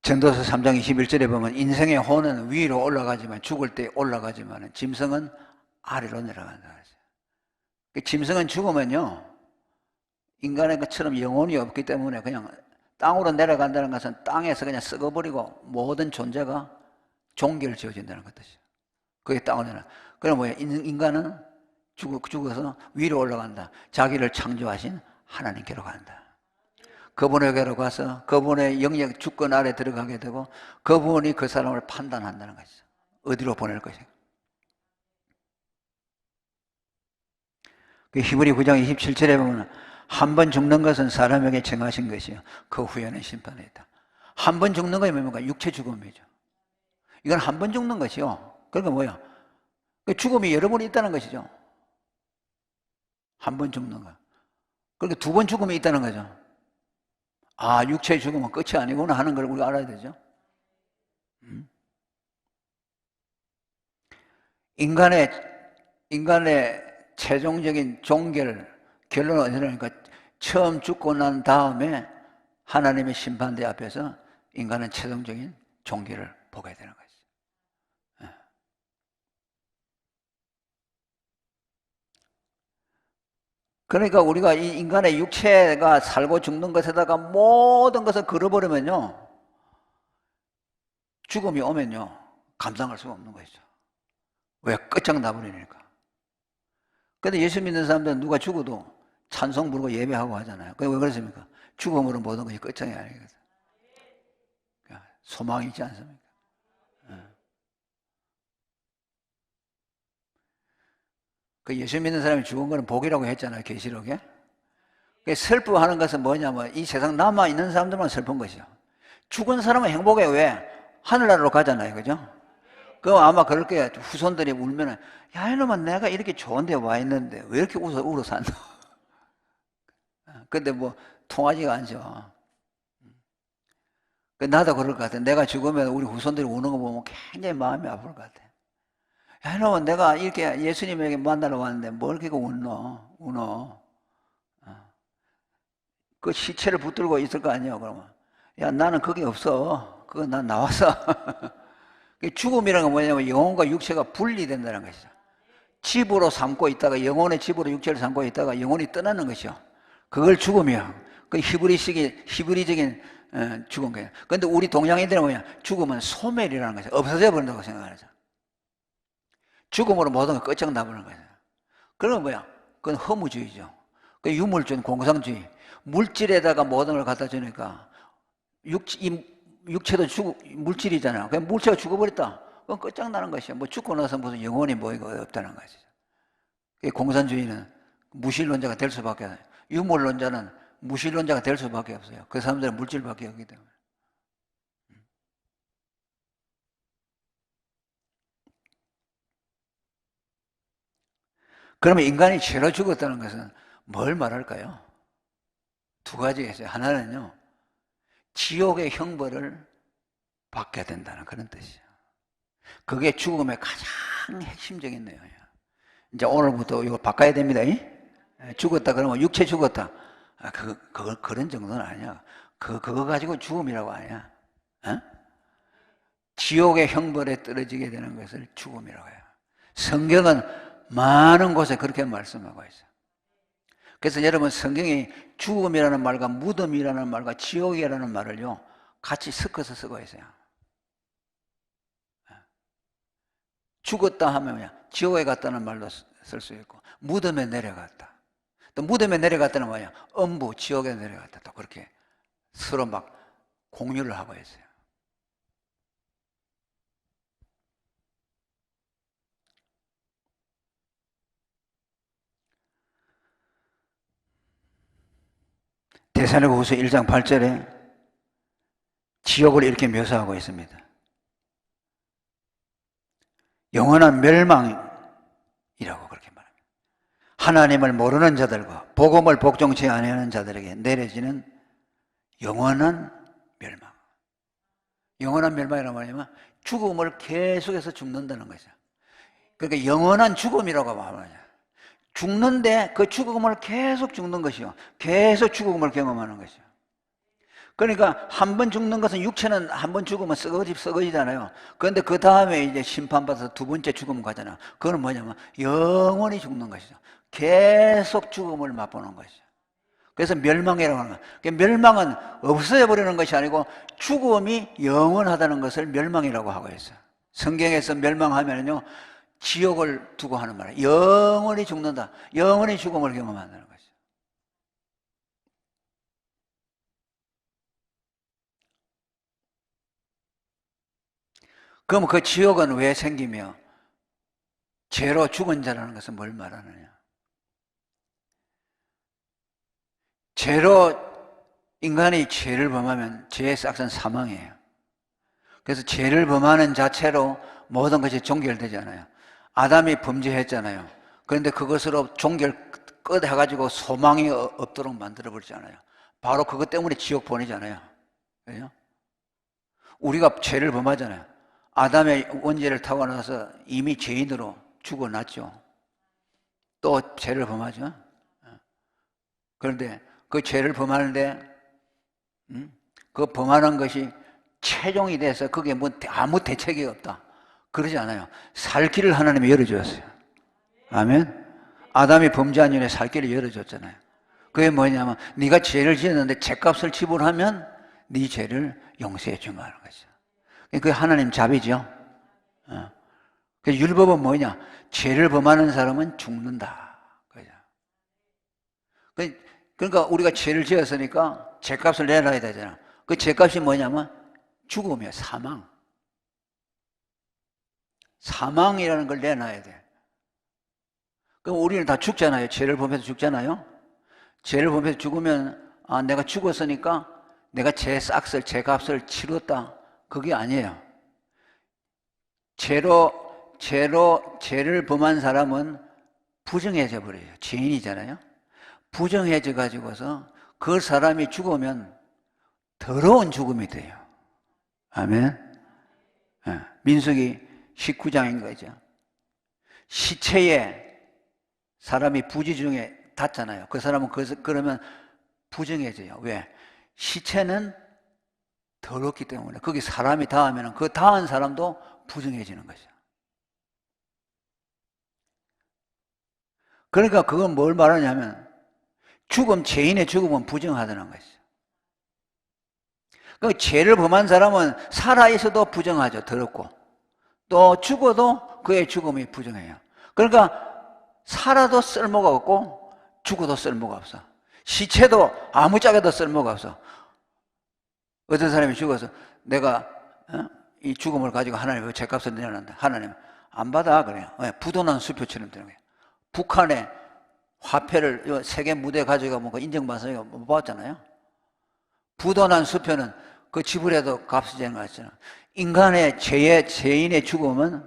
전도서 3장 21절에 보면 인생의 혼은 위로 올라가지만 죽을 때 올라가지만 짐승은 아래로 내려간다. 짐승은 죽으면요 인간의 것처럼 영혼이 없기 때문에 그냥 땅으로 내려간다는 것은 땅에서 그냥 썩어버리고 모든 존재가 종결 지어진다는 것이죠. 그게 땅으로 내려. 그럼 뭐예요? 인간은 죽어서 위로 올라간다. 자기를 창조하신 하나님께로 간다. 그분에게로 가서 그분의 영역 주권 아래 들어가게 되고 그분이 그 사람을 판단한다는 것이죠. 어디로 보낼 것인가. 그 히브리 9장 27절에 보면 한 번 죽는 것은 사람에게 정하신 것이요 그 후에는 심판이 있다. 한 번 죽는 것이 뭡니까? 육체 죽음이죠. 이건 한 번 죽는 것이요. 그러니까 뭐야? 죽음이 여러 번 있다는 것이죠. 한 번 죽는 거. 그러니까 두 번 죽음이 있다는 거죠. 아, 육체의 죽음은 끝이 아니구나 하는 걸 우리가 알아야 되죠. 인간의 최종적인 결론은 어디냐니까 처음 죽고 난 다음에 하나님의 심판대 앞에서 인간은 최종적인 종결을 보게 되는 거죠. 그러니까 우리가 이 인간의 육체가 살고 죽는 것에다가 모든 것을 걸어버리면요 죽음이 오면요 감당할 수가 없는 것이죠. 왜? 끝장나버리니까. 근데 예수 믿는 사람들은 누가 죽어도 찬송 부르고 예배하고 하잖아요. 그게 왜 그렇습니까? 죽음으로 모든 것이 끝장이 아니거든. 그러니까 소망이 있지 않습니까? 그 예수 믿는 사람이 죽은 거는 복이라고 했잖아요, 계시록에. 슬퍼하는 것은 뭐냐면 이 세상 남아있는 사람들만 슬픈 것이죠. 죽은 사람은 행복해. 왜? 하늘나라로 가잖아요, 그죠? 그럼 아마 그럴 거예요. 후손들이 울면은, 야, 이놈아, 내가 이렇게 좋은 데 와 있는데 왜 이렇게 울어 산다? 근데 뭐 통하지가 않죠. 나도 그럴 것 같아. 내가 죽으면 우리 후손들이 우는 거 보면 굉장히 마음이 아플 것 같아. 야, 이놈아, 내가 이렇게 예수님에게 만나러 왔는데 뭘 이렇게 우노? 그 시체를 붙들고 있을 거 아니에요, 그러면. 야, 나는 그게 없어. 그거 난 나왔어. 죽음이라는 건 뭐냐면 영혼과 육체가 분리된다는 것이죠. 집으로 삼고 있다가, 영혼의 집으로 육체를 삼고 있다가 영혼이 떠나는 것이죠. 그걸 죽음이야. 그 히브리적인 죽은 거예요. 그런데 우리 동양인들은 뭐냐? 죽음은 소멸이라는 것이죠. 없어져 버린다고 생각하죠. 죽음으로 모든 걸 끝장나버리는 거예요. 그러면 뭐야? 그건 허무주의죠. 그 유물주의, 공상주의. 물질에다가 모든 걸 갖다 주니까 육체도 물질이잖아요. 그냥 물체가 죽어버렸다. 그건 끝장나는 것이야. 뭐 죽고 나서 무슨 영혼이 뭐 이거 없다는 것이죠. 공산주의는 무실론자가 될 수밖에 없어요. 유물론자는 무실론자가 될 수밖에 없어요. 그 사람들은 물질밖에 없기 때문에. 그러면 인간이 죄로 죽었다는 것은 뭘 말할까요? 두 가지가 있어요. 하나는요, 지옥의 형벌을 받게 된다는 그런 뜻이에요. 그게 죽음의 가장 핵심적인 내용이에요. 이제 오늘부터 이거 바꿔야 됩니다. 죽었다 그러면 육체 죽었다. 그런 정도는 아니야. 그거 가지고 죽음이라고 아니야. 어? 지옥의 형벌에 떨어지게 되는 것을 죽음이라고 해요. 성경은 많은 곳에 그렇게 말씀하고 있어요. 그래서 여러분 성경이 죽음이라는 말과 무덤이라는 말과 지옥이라는 말을요 같이 섞어서 쓰고 있어요. 죽었다 하면 뭐냐? 지옥에 갔다는 말도 쓸 수 있고 무덤에 내려갔다. 또 무덤에 내려갔다는 뭐냐? 음부 지옥에 내려갔다. 또 그렇게 서로 막 공유를 하고 있어요. 데살로니가후서 1장 8절에 지옥을 이렇게 묘사하고 있습니다. 영원한 멸망이라고 그렇게 말합니다. 하나님을 모르는 자들과 복음을 복종치 아니하는 자들에게 내려지는 영원한 멸망. 영원한 멸망이라고 말하면 죽음을 계속해서 죽는다는 거죠. 그러니까 영원한 죽음이라고 말하냐. 죽는데 그 죽음을 계속 죽는 것이요. 계속 죽음을 경험하는 것이요. 그러니까 한 번 죽는 것은 육체는 한 번 죽으면 썩어지잖아요. 그런데 그 다음에 이제 심판받아서 두 번째 죽음 가잖아요. 그건 뭐냐면 영원히 죽는 것이죠. 계속 죽음을 맛보는 것이죠. 그래서 멸망이라고 하는 거예요. 그러니까 멸망은 없어져 버리는 것이 아니고 죽음이 영원하다는 것을 멸망이라고 하고 있어요. 성경에서 멸망하면요 지옥을 두고 하는 말이에요. 영원히 죽는다. 영원히 죽음을 경험한다는 거죠. 그럼 그 지옥은 왜 생기며 죄로 죽은 자라는 것은 뭘 말하느냐? 죄로 인간이 죄를 범하면 죄의 싹은 사망이에요. 그래서 죄를 범하는 자체로 모든 것이 종결되잖아요. 아담이 범죄했잖아요. 그런데 그것으로 종결 끝 해가지고 소망이 없도록 만들어버리잖아요. 바로 그것 때문에 지옥 보내잖아요. 그죠? 우리가 죄를 범하잖아요. 아담의 원죄를 타고 나서 이미 죄인으로 죽어났죠. 또 죄를 범하죠. 그런데 그 죄를 범하는데 그 범하는 것이 최종이 돼서 그게 뭐 아무 대책이 없다. 그러지 않아요. 살 길을 하나님이 열어주었어요. 아멘. 아담이 범죄한 이후에 살 길을 열어줬잖아요. 그게 뭐냐면 네가 죄를 지었는데 죄값을 지불하면 네 죄를 용서해 주마는 거죠. 그게 하나님 자비죠. 그래서 율법은 뭐냐? 죄를 범하는 사람은 죽는다. 그죠? 그러니까 우리가 죄를 지었으니까 죄값을 내놔야 되잖아. 그 죄값이 뭐냐면 죽음이야. 사망. 사망이라는 걸 내놔야 돼. 그럼 우리는 다 죽잖아요. 죄를 범해서 죽잖아요. 죄를 범해서 죽으면 내가 죽었으니까 내가 제 싹을, 제 값을 치렀다. 그게 아니에요. 죄를 범한 사람은 부정해져 버려요. 죄인이잖아요. 부정해져 가지고서 그 사람이 죽으면 더러운 죽음이 돼요. 아멘. 민수기 19장인 거죠. 시체에 사람이 부지 중에 닿잖아요. 그 사람은 그러면 부정해져요. 왜? 시체는 더럽기 때문에 거기 사람이 닿으면 그 닿은 사람도 부정해지는 거죠. 그러니까 그건 뭘 말하냐면 죄인의 죽음은 부정하다는 것이죠. 그 죄를 범한 사람은 살아있어도 부정하죠. 더럽고. 또 죽어도 그의 죽음이 부정해요. 그러니까 살아도 쓸모가 없고 죽어도 쓸모가 없어. 시체도 아무짝에도 쓸모가 없어. 어떤 사람이 죽어서 내가 이 죽음을 가지고 하나님의 죄값을 내려놨는데 하나님 안 받아 그래요. 부도난 수표처럼 되는 거예요. 북한에 화폐를 세계 무대 가지고 뭔가 인정받아서 못 받았잖아요. 부도난 수표는 그 지불해도 값이 되는 거 같잖아요. 인간의 죄인의 죽음은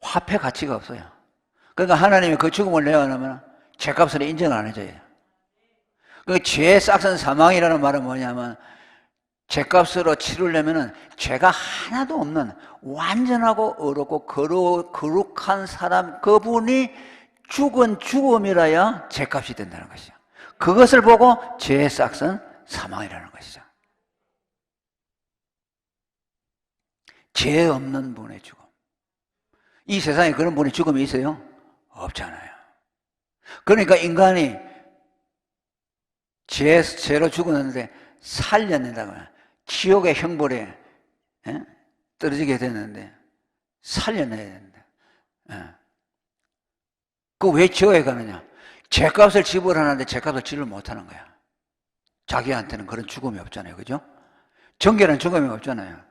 화폐 가치가 없어요. 그러니까 하나님이 그 죽음을 내어놓으면 죄값을 인정을 안 해줘요. 그 죄의 싹은 사망이라는 말은 뭐냐면 죄값으로 치르려면은 죄가 하나도 없는 완전하고 어렵고 거룩한 사람, 그분이 죽은 죽음이라야 죄값이 된다는 것이죠. 그것을 보고 죄의 싹은 사망이라는 것이죠. 죄 없는 분의 죽음. 이 세상에 그런 분의 죽음이 있어요? 없잖아요. 그러니까 인간이 죄로 죽었는데 살려낸다고 해요. 지옥의 형벌에 떨어지게 됐는데 살려내야 된다. 그 왜 지옥에 가느냐? 죄값을 지불하는데 죄값을 지불 못하는 거야. 자기한테는 그런 죽음이 없잖아요. 그죠? 정결한 죽음이 없잖아요.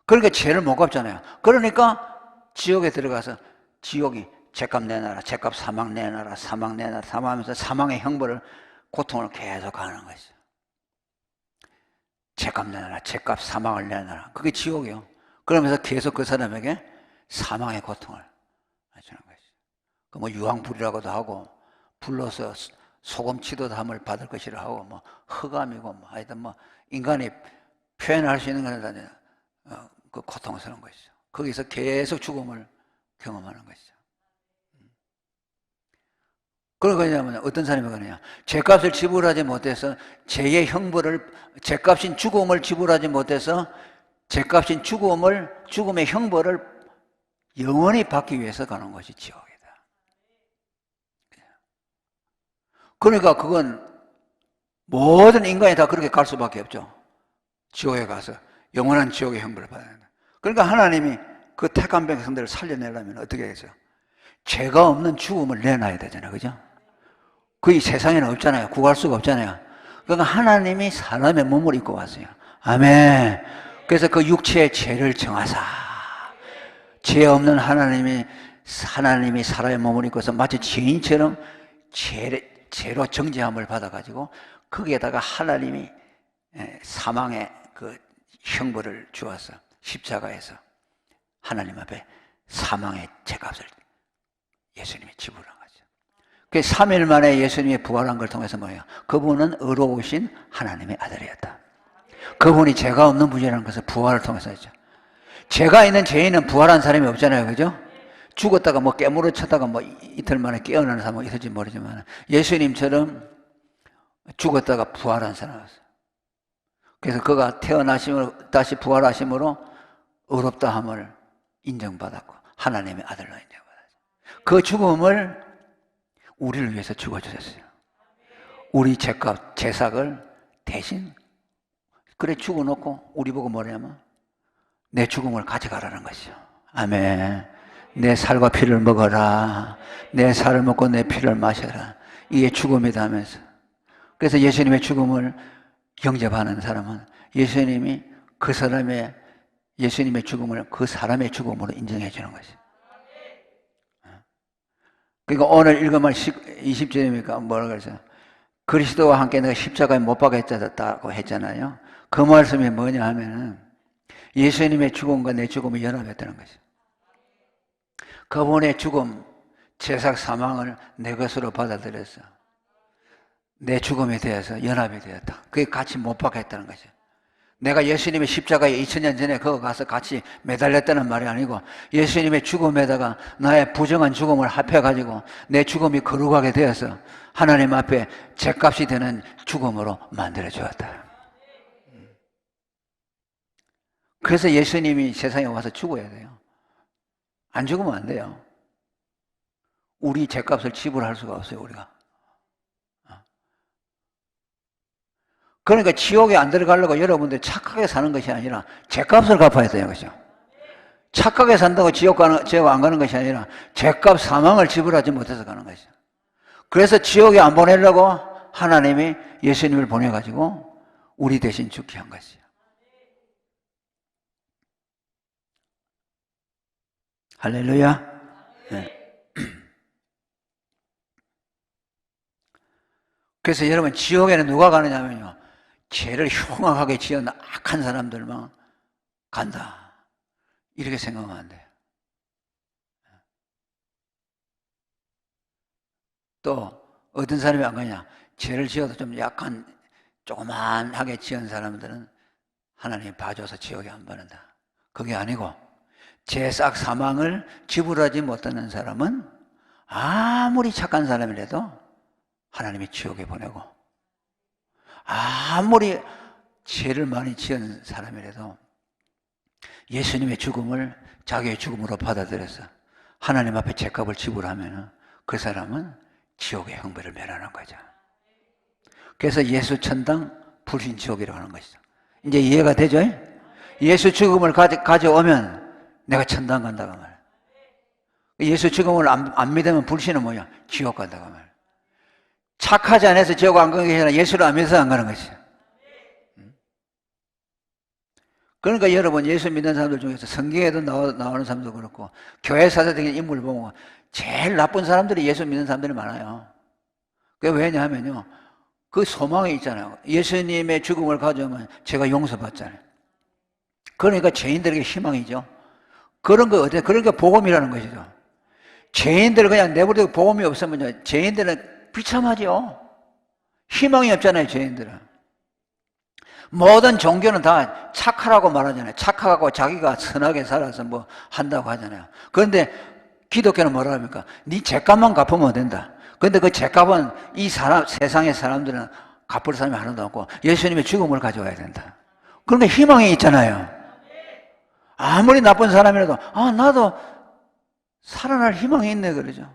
그러니까 죄를 못 갚잖아요. 그러니까 지옥에 들어가서 지옥이 죄값 내놔라, 죄값 사망 내놔라, 사망 내놔라, 사망하면서 사망의 형벌을, 고통을 계속 하는 것이죠. 죄값 내놔라, 죄값 사망을 내놔라. 그게 지옥이요. 그러면서 계속 그 사람에게 사망의 고통을 주는 것이죠. 그 뭐 유황불이라고도 하고, 불로서 소금치도담을 받을 것이라 하고, 뭐 흑암이고, 뭐 하여튼 뭐 인간이 표현할 수 있는 것은 그 고통스러운 것이죠. 거기서 계속 죽음을 경험하는 것이죠. 그러냐면 어떤 사람이 그러냐? 죄값을 지불하지 못해서 죄의 형벌을, 죄값인 죽음을 지불하지 못해서 죄값인 죽음의 형벌을 영원히 받기 위해서 가는 것이 지옥이다. 그러니까 그건 모든 인간이 다 그렇게 갈 수밖에 없죠. 지옥에 가서 영원한 지옥의 형벌을 받아야 된다. 그러니까 하나님이 그 택한 백성들을 살려내려면 어떻게 해야죠? 죄가 없는 죽음을 내놔야 되잖아요. 그죠? 그게 세상에는 없잖아요. 구할 수가 없잖아요. 그러니까 하나님이 사람의 몸을 입고 왔어요. 아멘. 그래서 그 육체의 죄를 정하사, 죄 없는 하나님이 사람의 몸을 입고서 마치 죄인처럼 죄로 정죄함을 받아가지고 거기에다가 하나님이 사망의 그 형벌을 주어서 십자가에서 하나님 앞에 사망의 죄값을 예수님이 지불한 거죠. 그 3일 만에 예수님이 부활한 걸 통해서 뭐예요? 그분은 의로우신 하나님의 아들이었다. 그분이 죄가 없는 분이라는 것을 부활을 통해서 했죠. 죄가 있는 죄인은 부활한 사람이 없잖아요. 그죠? 죽었다가 뭐 깨물어 쳤다가 뭐 이틀 만에 깨어나는 사람은 있을지 모르지만 예수님처럼 죽었다가 부활한 사람이 없어요. 그래서 그가 태어나심으로 다시 부활하심으로 의롭다함을 인정받았고 하나님의 아들로 인정받았어요. 그 죽음을 우리를 위해서 죽어주셨어요. 우리 죄값, 죄삭을 대신 그래 죽어놓고 우리 보고 뭐냐면 내 죽음을 가져가라는 것이죠. 아멘. 내 살과 피를 먹어라. 내 살을 먹고 내 피를 마셔라. 이게 죽음이다 하면서. 그래서 예수님의 죽음을 영접하는 사람은 예수님이 예수님의 죽음을 그 사람의 죽음으로 인정해 주는 것이죠. 그러니까 오늘 읽은 말 20절이니까 뭐라고 그랬어요? 그리스도와 함께 내가 십자가에 못 박혔다고 했잖아요. 그 말씀이 뭐냐 하면은 예수님의 죽음과 내 죽음이 연합했다는 거죠. 그분의 죽음, 죄삭 사망을 내 것으로 받아들여서 내 죽음에 대해서 연합이 되었다. 그게 같이 못 박혔다는 거죠. 내가 예수님의 십자가에 2000년 전에 그거 가서 같이 매달렸다는 말이 아니고 예수님의 죽음에다가 나의 부정한 죽음을 합해가지고 내 죽음이 거룩하게 되어서 하나님 앞에 죗값이 되는 죽음으로 만들어 주었다. 그래서 예수님이 세상에 와서 죽어야 돼요. 안 죽으면 안 돼요. 우리 죗값을 지불할 수가 없어요, 우리가. 그러니까 지옥에 안 들어가려고 여러분들 착하게 사는 것이 아니라 죗값을 갚아야 되는 거죠. 착하게 산다고 지옥 안 가는 것이 아니라 죗값 사망을 지불하지 못해서 가는 거죠. 그래서 지옥에 안 보내려고 하나님이 예수님을 보내가지고 우리 대신 죽게 한 것이죠. 할렐루야. 네. 그래서 여러분 지옥에는 누가 가느냐면요, 죄를 흉악하게 지은 악한 사람들만 간다, 이렇게 생각하면 안 돼요. 또 어떤 사람이 안 가냐, 죄를 지어도 좀 약간 조그만하게 지은 사람들은 하나님이 봐줘서 지옥에 안 보낸다. 그게 아니고 죄싹 사망을 지불하지 못하는 사람은 아무리 착한 사람이라도 하나님이 지옥에 보내고, 아무리 죄를 많이 지은 사람이라도 예수님의 죽음을 자기의 죽음으로 받아들여서 하나님 앞에 죄값을 지불하면 그 사람은 지옥의 형벌을 면하는 거죠. 그래서 예수 천당 불신 지옥이라고 하는 것이죠. 이제 이해가 되죠? 예수 죽음을 가져오면 내가 천당 간다고 말이에요. 예수 죽음을 안 믿으면 불신은 뭐야? 지옥 간다고 말이에요. 착하지 않아서 지옥 안 가는 게 아니라 예수를 안 믿어서 안 가는 것이죠. 그러니까 여러분, 예수 믿는 사람들 중에서 성경에도 나오는 사람도 그렇고 교회 사사적인 인물을 보면 제일 나쁜 사람들이 예수 믿는 사람들이 많아요. 그게 왜냐하면요, 그 소망이 있잖아요. 예수님의 죽음을 가져오면 제가 용서받잖아요. 그러니까 죄인들에게 희망이죠. 그런 거 어때? 그런 게 복음이라는 것이죠. 죄인들 그냥 내버려두고 복음이 없으면요, 죄인들은 비참하죠. 희망이 없잖아요, 죄인들은. 모든 종교는 다 착하라고 말하잖아요. 착하고 자기가 선하게 살아서 뭐 한다고 하잖아요. 그런데 기독교는 뭐라 합니까? 네 죄값만 갚으면 된다. 그런데 그 죄값은 이 세상의 사람들은 갚을 사람이 하나도 없고 예수님의 죽음을 가져와야 된다. 그러니까 희망이 있잖아요. 아무리 나쁜 사람이라도 나도 살아날 희망이 있네 그러죠.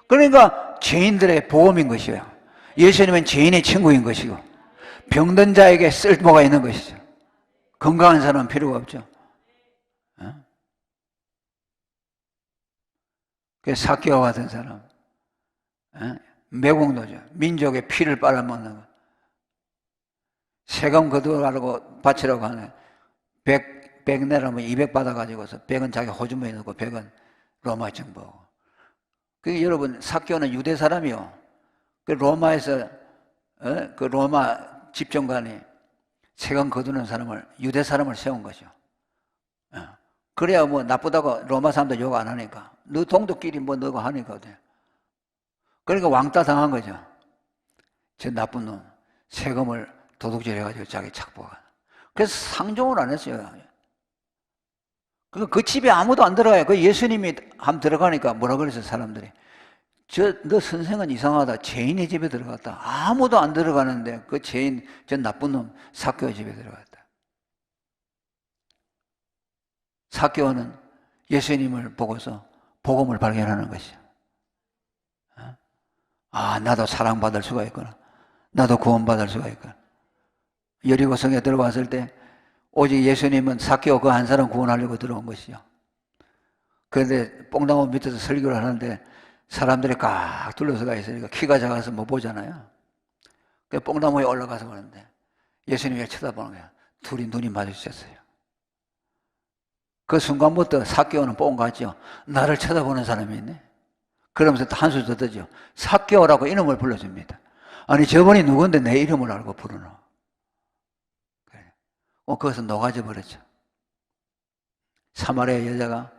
그러니까 죄인들의 보험인 것이에요. 예수님은 죄인의 친구인 것이고 병든 자에게 쓸모가 있는 것이죠. 건강한 사람은 필요가 없죠. 그래서 삭개와 같은 사람, 매국노죠. 민족의 피를 빨아먹는 거. 세금 거두라고 바치라고 하네. 100 내라면 200 받아가지고서 100은 자기 호주머니에 넣고 100은 로마 정부하고. 그게 여러분, 삭개오는 유대 사람이요. 그 로마에서 그 로마 집정관이 세금 거두는 사람을, 유대 사람을 세운 거죠. 그래야 뭐 나쁘다고 로마 사람도 욕 안 하니까. 너 동독끼리 뭐 너가 하니까 돼. 그러니까 왕따 당한 거죠. 저 나쁜 놈, 세금을 도둑질 해가지고 자기 착보가. 그래서 상종을 안 했어요. 그 집에 아무도 안 들어가요. 그 예수님이 한번 들어가니까 뭐라 그랬어요, 사람들이. 너 선생은 이상하다. 죄인의 집에 들어갔다. 아무도 안 들어가는데 그 죄인, 저 나쁜 놈 삭개오 집에 들어갔다. 삭개오는 예수님을 보고서 복음을 발견하는 것이죠. 나도 사랑받을 수가 있구나. 나도 구원받을 수가 있구나. 여리고성에 들어왔을 때 오직 예수님은 삭개오 그 한 사람 구원하려고 들어온 것이죠. 그런데 뽕나무 밑에서 설교를 하는데 사람들이 꽉 둘러서가 있으니까 키가 작아서 못 보잖아요. 그 뽕나무에 올라가서 그러는데 예수님이 쳐다보는 거야. 둘이 눈이 마주쳤어요. 그 순간부터 삭개오는 뽕 같죠. 나를 쳐다보는 사람이 있네. 그러면서 또 한술 더 떠죠. 삭개오라고 이름을 불러줍니다. 아니 저분이 누군데 내 이름을 알고 부르노? 거기서 녹아져 버렸죠. 사마리아 여자가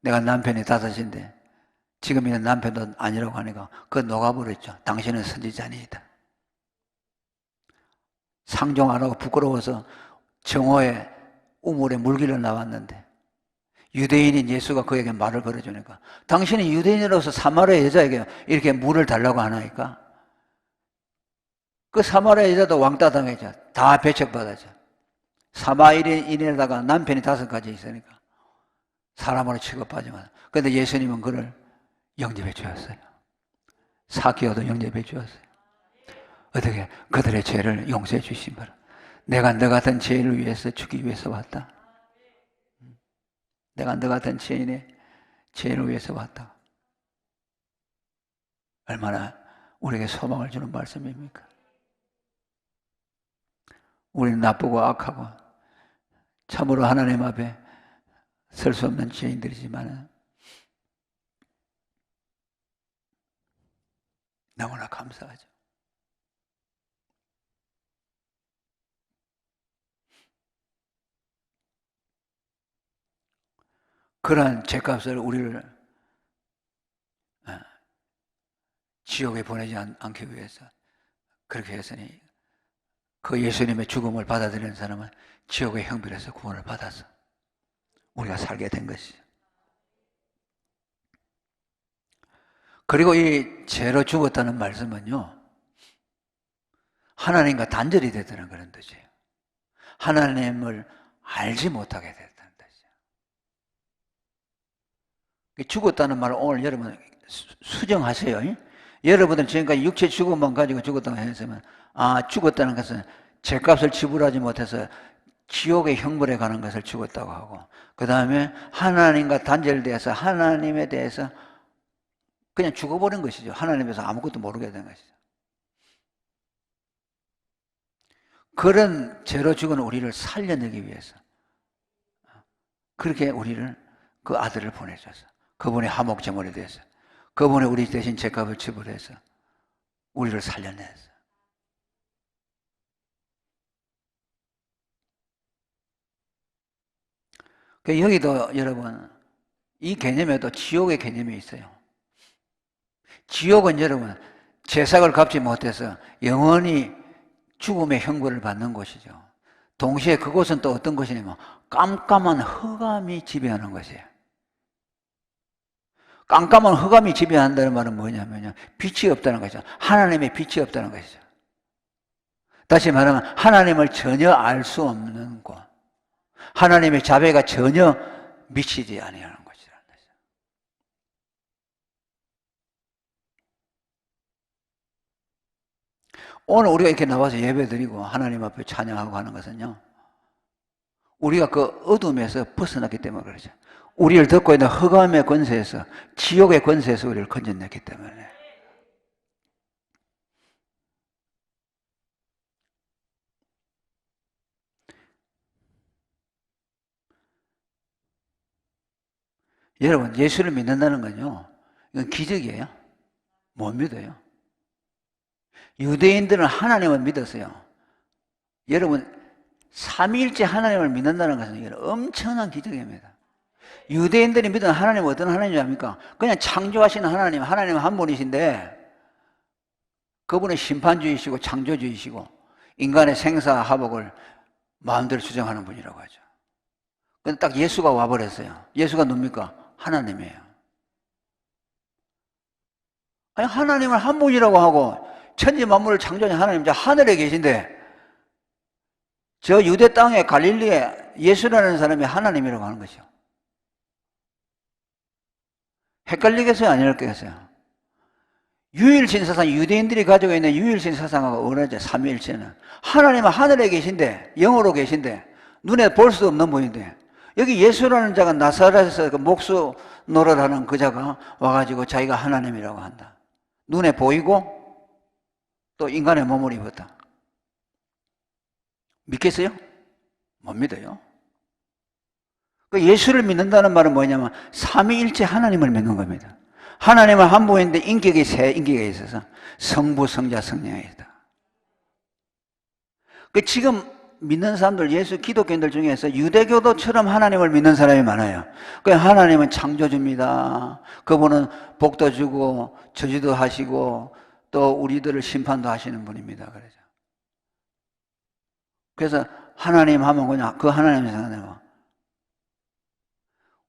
내가 남편이 5인데 지금 있는 남편도 아니라고 하니까 그거 녹아버렸죠. 당신은 선지자 아니다. 상종 안 하고 부끄러워서 정오에 우물에 물길을 나왔는데 유대인인 예수가 그에게 말을 걸어주니까 당신이 유대인으로서 사마리아 여자에게 이렇게 물을 달라고 하나니까 그 사마리아 여자도 왕따 당했죠. 다 배척받았죠. 사마리아인에다가 남편이 5가지 있으니까 사람으로 취급하지만 그런데 예수님은 그를 영접해 주었어요. 삭개오도 영접해 주었어요. 어떻게? 그들의 죄를 용서해 주신 바라. 내가 너 같은 죄인을 위해서 죽기 위해서 왔다. 내가 너 같은 죄인의 죄인을 위해서 왔다. 얼마나 우리에게 소망을 주는 말씀입니까? 우리는 나쁘고 악하고 참으로 하나님 앞에 설 수 없는 죄인들이지만 너무나 감사하죠. 그러한 죄값을 우리를 지옥에 보내지 않기 위해서 그렇게 했으니 그 예수님의 죽음을 받아들이는 사람은 지옥의 형벌에서 구원을 받아서 우리가 살게 된 것이죠. 그리고 이 죄로 죽었다는 말씀은요, 하나님과 단절이 됐다는 그런 뜻이에요. 하나님을 알지 못하게 됐다는 뜻이에요. 죽었다는 말을 오늘 여러분 수정하세요. 여러분들 지금까지 육체 죽음만 가지고 죽었다고 했으면 죽었다는 것은 죄값을 지불하지 못해서 지옥의 형벌에 가는 것을 죽었다고 하고 그 다음에 하나님과 단절돼서 하나님에 대해서 그냥 죽어버린 것이죠. 하나님에서 아무것도 모르게 된 것이죠. 그런 죄로 죽은 우리를 살려내기 위해서 그렇게 우리를 그 아들을 보내줘서 그분의 화목제물이 돼서 그분이 우리 대신 죄값을 지불해서 우리를 살려내서 여기도 여러분 이 개념에도 지옥의 개념이 있어요. 지옥은 여러분 죄삭을 갚지 못해서 영원히 죽음의 형벌을 받는 곳이죠. 동시에 그곳은 또 어떤 곳이냐면 깜깜한 흑암이 지배하는 것이에요. 깜깜한 흑암이 지배한다는 말은 뭐냐면요, 빛이 없다는 것이죠. 하나님의 빛이 없다는 것이죠. 다시 말하면 하나님을 전혀 알 수 없는 곳, 하나님의 자비가 전혀 미치지 아니하는 것이라는 것이죠. 오늘 우리가 이렇게 나와서 예배드리고 하나님 앞에 찬양하고 하는 것은요, 우리가 그 어둠에서 벗어났기 때문에 그러죠. 우리를 덮고 있는 흑암의 권세에서, 지옥의 권세에서 우리를 건져냈기 때문에. 여러분, 예수를 믿는다는 건요, 이건 기적이에요. 못 믿어요. 유대인들은 하나님을 믿었어요. 여러분, 삼위일체 하나님을 믿는다는 것은 엄청난 기적입니다. 유대인들이 믿는 하나님은 어떤 하나님인지 압니까? 그냥 창조하시는 하나님, 하나님은 한 분이신데 그분은 심판주의시고 창조주의시고 인간의 생사화복을 마음대로 주장하는 분이라고 하죠. 근데 딱 예수가 와버렸어요. 예수가 누굽니까? 하나님이에요. 아니, 하나님을 한 분이라고 하고 천지 만물을 창조한 하나님, 저 하늘에 계신데 저 유대 땅에 갈릴리에 예수라는 사람이 하나님이라고 하는 것이요. 헷갈리겠어요? 안 헷갈리겠어요? 유일신 사상, 유대인들이 가지고 있는 유일신 사상하고 어느냐, 삼위일체는 하나님은 하늘에 계신데, 영으로 계신데 눈에 볼 수 없는 분인데 여기 예수라는 자가 나사렛에서 그 목수 노릇하는 그 자가 와가지고 자기가 하나님이라고 한다. 눈에 보이고 또 인간의 몸을 입었다. 믿겠어요? 못 믿어요. 그 예수를 믿는다는 말은 뭐냐면 삼위일체 하나님을 믿는 겁니다. 하나님은 한 분인데 인격이 세 인격이 있어서 성부, 성자, 성령이다. 그 지금 믿는 사람들, 예수 기독교인들 중에서 유대교도처럼 하나님을 믿는 사람이 많아요. 그 하나님은 창조주입니다. 그분은 복도 주고 저주도 하시고 또 우리들을 심판도 하시는 분입니다. 그러죠. 그래서 하나님 하면 그냥 그 하나님 생각해요.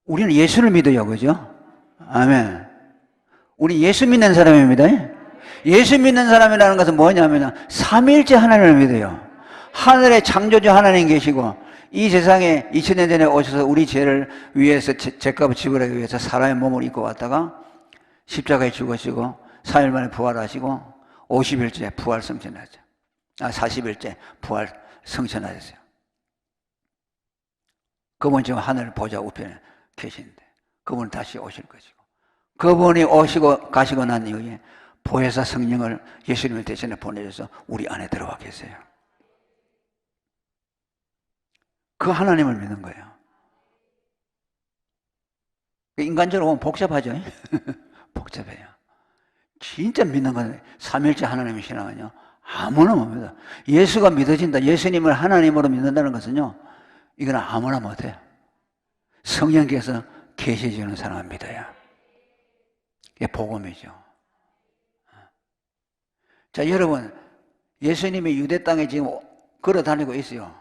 우리는 예수를 믿어요, 그죠? 아멘. 우리 예수 믿는 사람입니다. 예수 믿는 사람이라는 것은 뭐냐면 삼위일체 하나님을 믿어요. 하늘에 창조주 하나님 계시고 이 세상에 2000년 전에 오셔서 우리 죄를 위해서 죄값을 지불하기 위해서 사람의 몸을 입고 왔다가 십자가에 죽으시고 3일 만에 부활하시고 50일째 부활 성천하죠. 40일째 부활 성천하셨어요. 그분 지금 하늘 보좌 우편에 계신데 그분은 다시 오실 것이고 그분이 오시고 가시고 난 이후에 보혜사 성령을 예수님을 대신에 보내줘서 우리 안에 들어와 계세요. 그 하나님을 믿는 거예요. 인간적으로 보면 복잡하죠? 복잡해요. 진짜 믿는 건 삼일째 하나님의 신앙은요 아무나 못 믿어요. 예수가 믿어진다, 예수님을 하나님으로 믿는다는 것은요 이건 아무나 못해요. 성령께서 계시해주는 사람을 믿어야 이게 복음이죠. 자, 여러분 예수님이 유대 땅에 지금 걸어 다니고 있어요.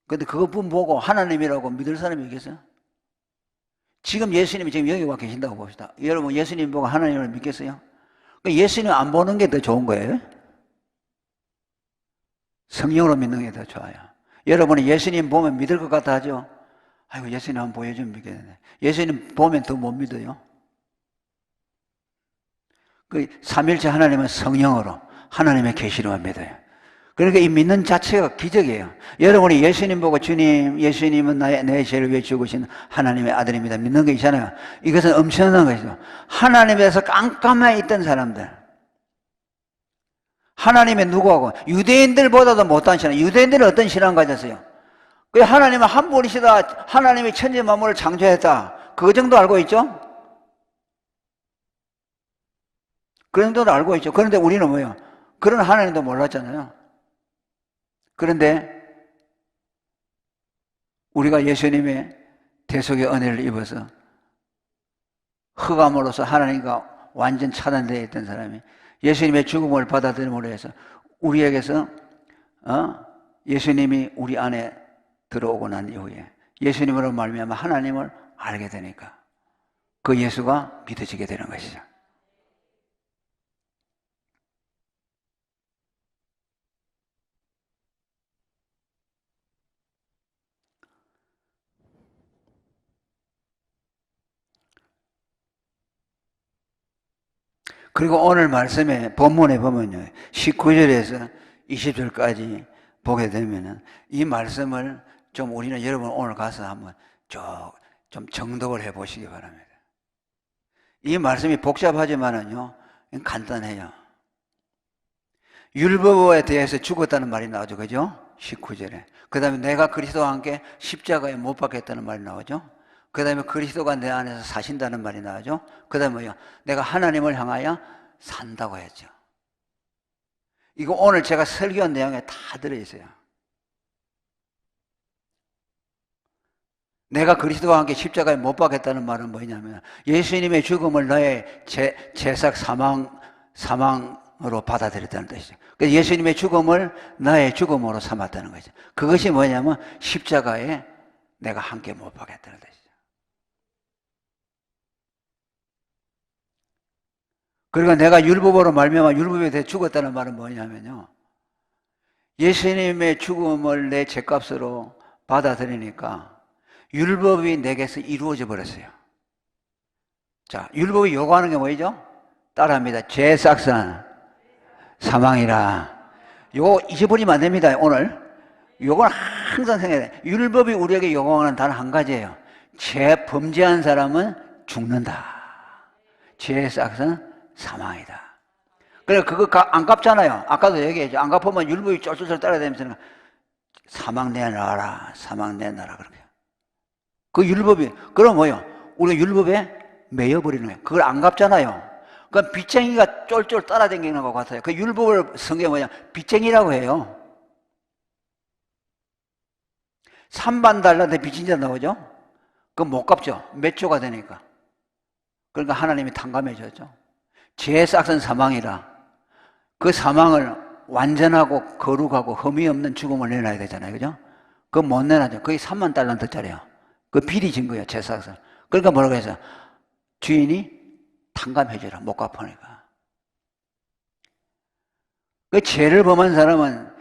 그런데 그것뿐 보고 하나님이라고 믿을 사람이 있겠어요? 지금 예수님이 지금 여기 와 계신다고 봅시다. 여러분 예수님 보고 하나님을 믿겠어요? 예수님 안 보는 게 더 좋은 거예요? 성령으로 믿는 게 더 좋아요. 여러분이 예수님 보면 믿을 것 같아 하죠? 아이고 예수님 한번 보여주면 믿겠네. 예수님 보면 더 못 믿어요. 그 삼일째 하나님은 성령으로 하나님의 계시로만 믿어요. 그러니까 이 믿는 자체가 기적이에요. 여러분이 예수님 보고 주님, 예수님은 내 죄를 위해 죽으신 하나님의 아들입니다. 믿는 거 있잖아요. 이것은 엄청난 것이죠. 하나님에서 깜깜해 있던 사람들. 하나님의 누구하고 유대인들보다도 못한 신앙. 유대인들은 어떤 신앙 가졌어요? 그 하나님은 한 분이시다. 하나님이 천지 만물을 창조했다. 그 정도 알고 있죠? 그 정도는 알고 있죠. 그런데 우리는 뭐예요? 그런 하나님도 몰랐잖아요. 그런데 우리가 예수님의 대속의 은혜를 입어서 흑암으로서 하나님과 완전 차단되어 있던 사람이 예수님의 죽음을 받아들임으로 해서 우리에게서 예수님이 우리 안에 들어오고 난 이후에 예수님으로 말미암아 하나님을 알게 되니까 그 예수가 믿어지게 되는 것이죠. 그리고 오늘 말씀에 본문에 보면요 19절에서 20절까지 보게 되면은 이 말씀을 좀 우리는 여러분 오늘 가서 한번 좀 정독을 해 보시기 바랍니다. 이 말씀이 복잡하지만은요 간단해요. 율법에 대해서 죽었다는 말이 나오죠, 그죠? 19절에. 그 다음에 내가 그리스도와 함께 십자가에 못 박혔다는 말이 나오죠. 그 다음에 그리스도가 내 안에서 사신다는 말이 나오죠. 그 다음에 뭐요? 내가 하나님을 향하여 산다고 했죠. 이거 오늘 제가 설교한 내용에 다 들어있어요. 내가 그리스도와 함께 십자가에 못 박혔다는 말은 뭐냐면 예수님의 죽음을 너의 죄삭 사망으로 받아들였다는 뜻이죠. 그래서 예수님의 죽음을 나의 죽음으로 삼았다는 거죠. 그것이 뭐냐면 십자가에 내가 함께 못 박혔다는 뜻이죠. 그리고 내가 율법으로 말미암아 율법에 대해 죽었다는 말은 뭐냐면요 예수님의 죽음을 내 죄값으로 받아들이니까 율법이 내게서 이루어져 버렸어요. 자, 율법이 요구하는 게 뭐죠? 따라합니다. 죄 삭산 사망이라. 요거 잊어버리면 안 됩니다. 오늘 요건 항상 생각해야 돼. 율법이 우리에게 요구하는 단 한 가지예요. 죄 범죄한 사람은 죽는다. 죄 삭산 사망이다. 그래 그거 안 갚잖아요. 아까도 얘기했죠. 안 갚으면 율법이 쫄쫄쫄 따라다니면서 사망 내놔라, 사망 내놔라 그렇게. 그 율법이 그럼 뭐요? 우리가 율법에 매여버리는 거예요. 그걸 안 갚잖아요. 그건 빚쟁이가 쫄쫄 따라다니는 것 같아요. 그 율법을 성경에 뭐냐? 빚쟁이라고 해요. 3만 달러한테 빚진 자 나오죠? 그건 못 갚죠. 몇 조가 되니까. 그러니까 하나님이 탕감해 줬죠. 죄의 싹은 사망이라. 그 사망을 완전하고 거룩하고 흠이 없는 죽음을 내놔야 되잖아요. 그죠? 그거 못 내놔죠. 그게 3만 달란트짜리야. 그 비리 진 거예요. 죄 싹은. 그러니까 뭐라고 해서 주인이 탕감해 줘라. 못 갚으니까. 그 죄를 범한 사람은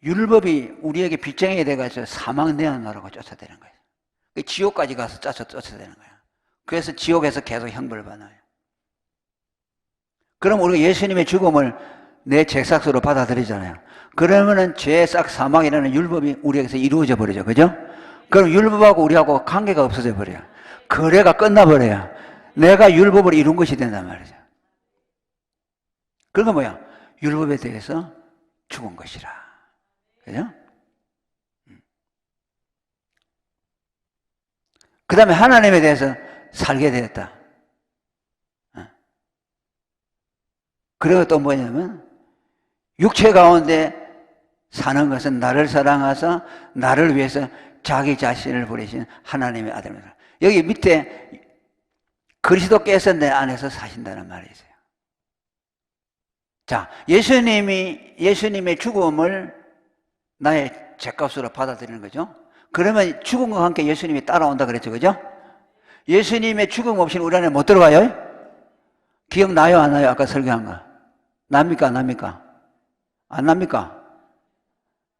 율법이 우리에게 빚쟁이가 돼가지고 사망내어놓으라고 쫓아대는 거예요. 그 지옥까지 가서 쫓아대는 거예요. 그래서 지옥에서 계속 형벌을 받아요. 그럼 우리가 예수님의 죽음을 내 죄삭으로 받아들이잖아요. 그러면은 죄삭 사망이라는 율법이 우리에게서 이루어져 버리죠. 그죠? 그럼 율법하고 우리하고 관계가 없어져 버려요. 거래가 끝나버려요. 내가 율법을 이룬 것이 된단 말이죠. 그건 뭐야? 율법에 대해서 죽은 것이라. 그죠? 그 다음에 하나님에 대해서 살게 되었다. 그리고 또 뭐냐면 육체 가운데 사는 것은 나를 사랑하사 나를 위해서 자기 자신을 버리신 하나님의 아들입니다. 여기 밑에 그리스도께서 내 안에서 사신다는 말이 있어요. 자, 예수님의 죽음을 나의 죄값으로 받아들이는 거죠. 그러면 죽음과 함께 예수님이 따라온다 그랬죠. 그죠? 예수님의 죽음 없이는 우리 안에 못 들어가요? 기억나요? 안 나요? 아까 설교한 거. 납니까? 안 납니까? 안 납니까?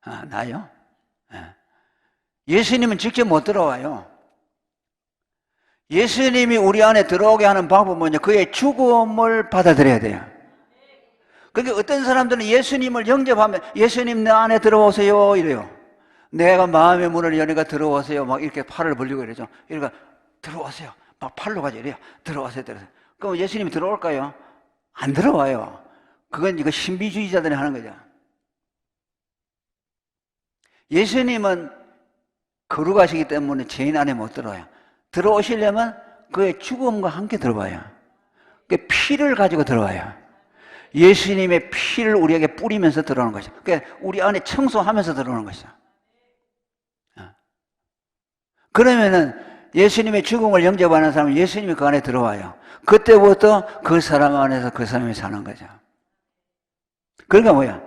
아, 나요? 네. 예수님은 직접 못 들어와요. 예수님이 우리 안에 들어오게 하는 방법은 뭐냐? 그의 죽음을 받아들여야 돼요. 그러니까 어떤 사람들은 예수님을 영접하면 예수님 내 안에 들어오세요 이래요. 내가 마음의 문을 여니까 들어오세요. 막 이렇게 팔을 벌리고 이러죠. 그러니까 들어오세요. 막 팔로 가지 이래요. 들어오세요. 그럼 예수님이 들어올까요? 안 들어와요. 그건 이거 신비주의자들이 하는 거죠. 예수님은 거룩하시기 때문에 죄인 안에 못 들어와요. 들어오시려면 그의 죽음과 함께 들어와요. 그 피를 가지고 들어와요. 예수님의 피를 우리에게 뿌리면서 들어오는 것이죠. 그러니까 우리 안에 청소하면서 들어오는 것이죠. 그러면은 예수님의 죽음을 영접하는 사람은 예수님이 그 안에 들어와요. 그때부터 그 사람 안에서 그 사람이 사는 거죠. 그러니까 뭐야?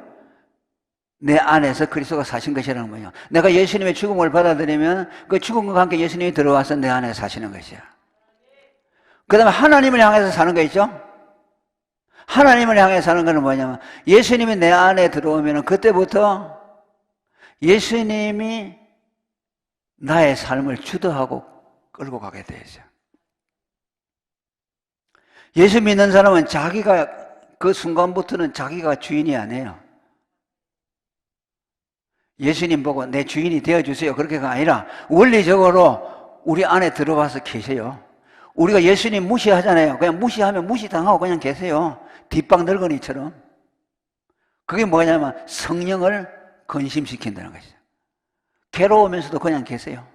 내 안에서 그리스도가 사신 것이라는 거예요. 내가 예수님의 죽음을 받아들이면 그 죽음과 함께 예수님이 들어와서 내 안에 사시는 것이야. 그 다음에 하나님을 향해서 사는 거 있죠? 하나님을 향해 사는 것은 뭐냐면 예수님이 내 안에 들어오면 그때부터 예수님이 나의 삶을 주도하고 끌고 가게 되죠. 예수 믿는 사람은 자기가 그 순간부터는 자기가 주인이 아니에요. 예수님 보고 내 주인이 되어주세요 그렇게가 아니라 원리적으로 우리 안에 들어와서 계세요. 우리가 예수님 무시하잖아요. 그냥 무시하면 무시당하고 그냥 계세요. 뒷방 늙은이처럼. 그게 뭐냐면 성령을 건심시킨다는 것이죠. 괴로우면서도 그냥 계세요.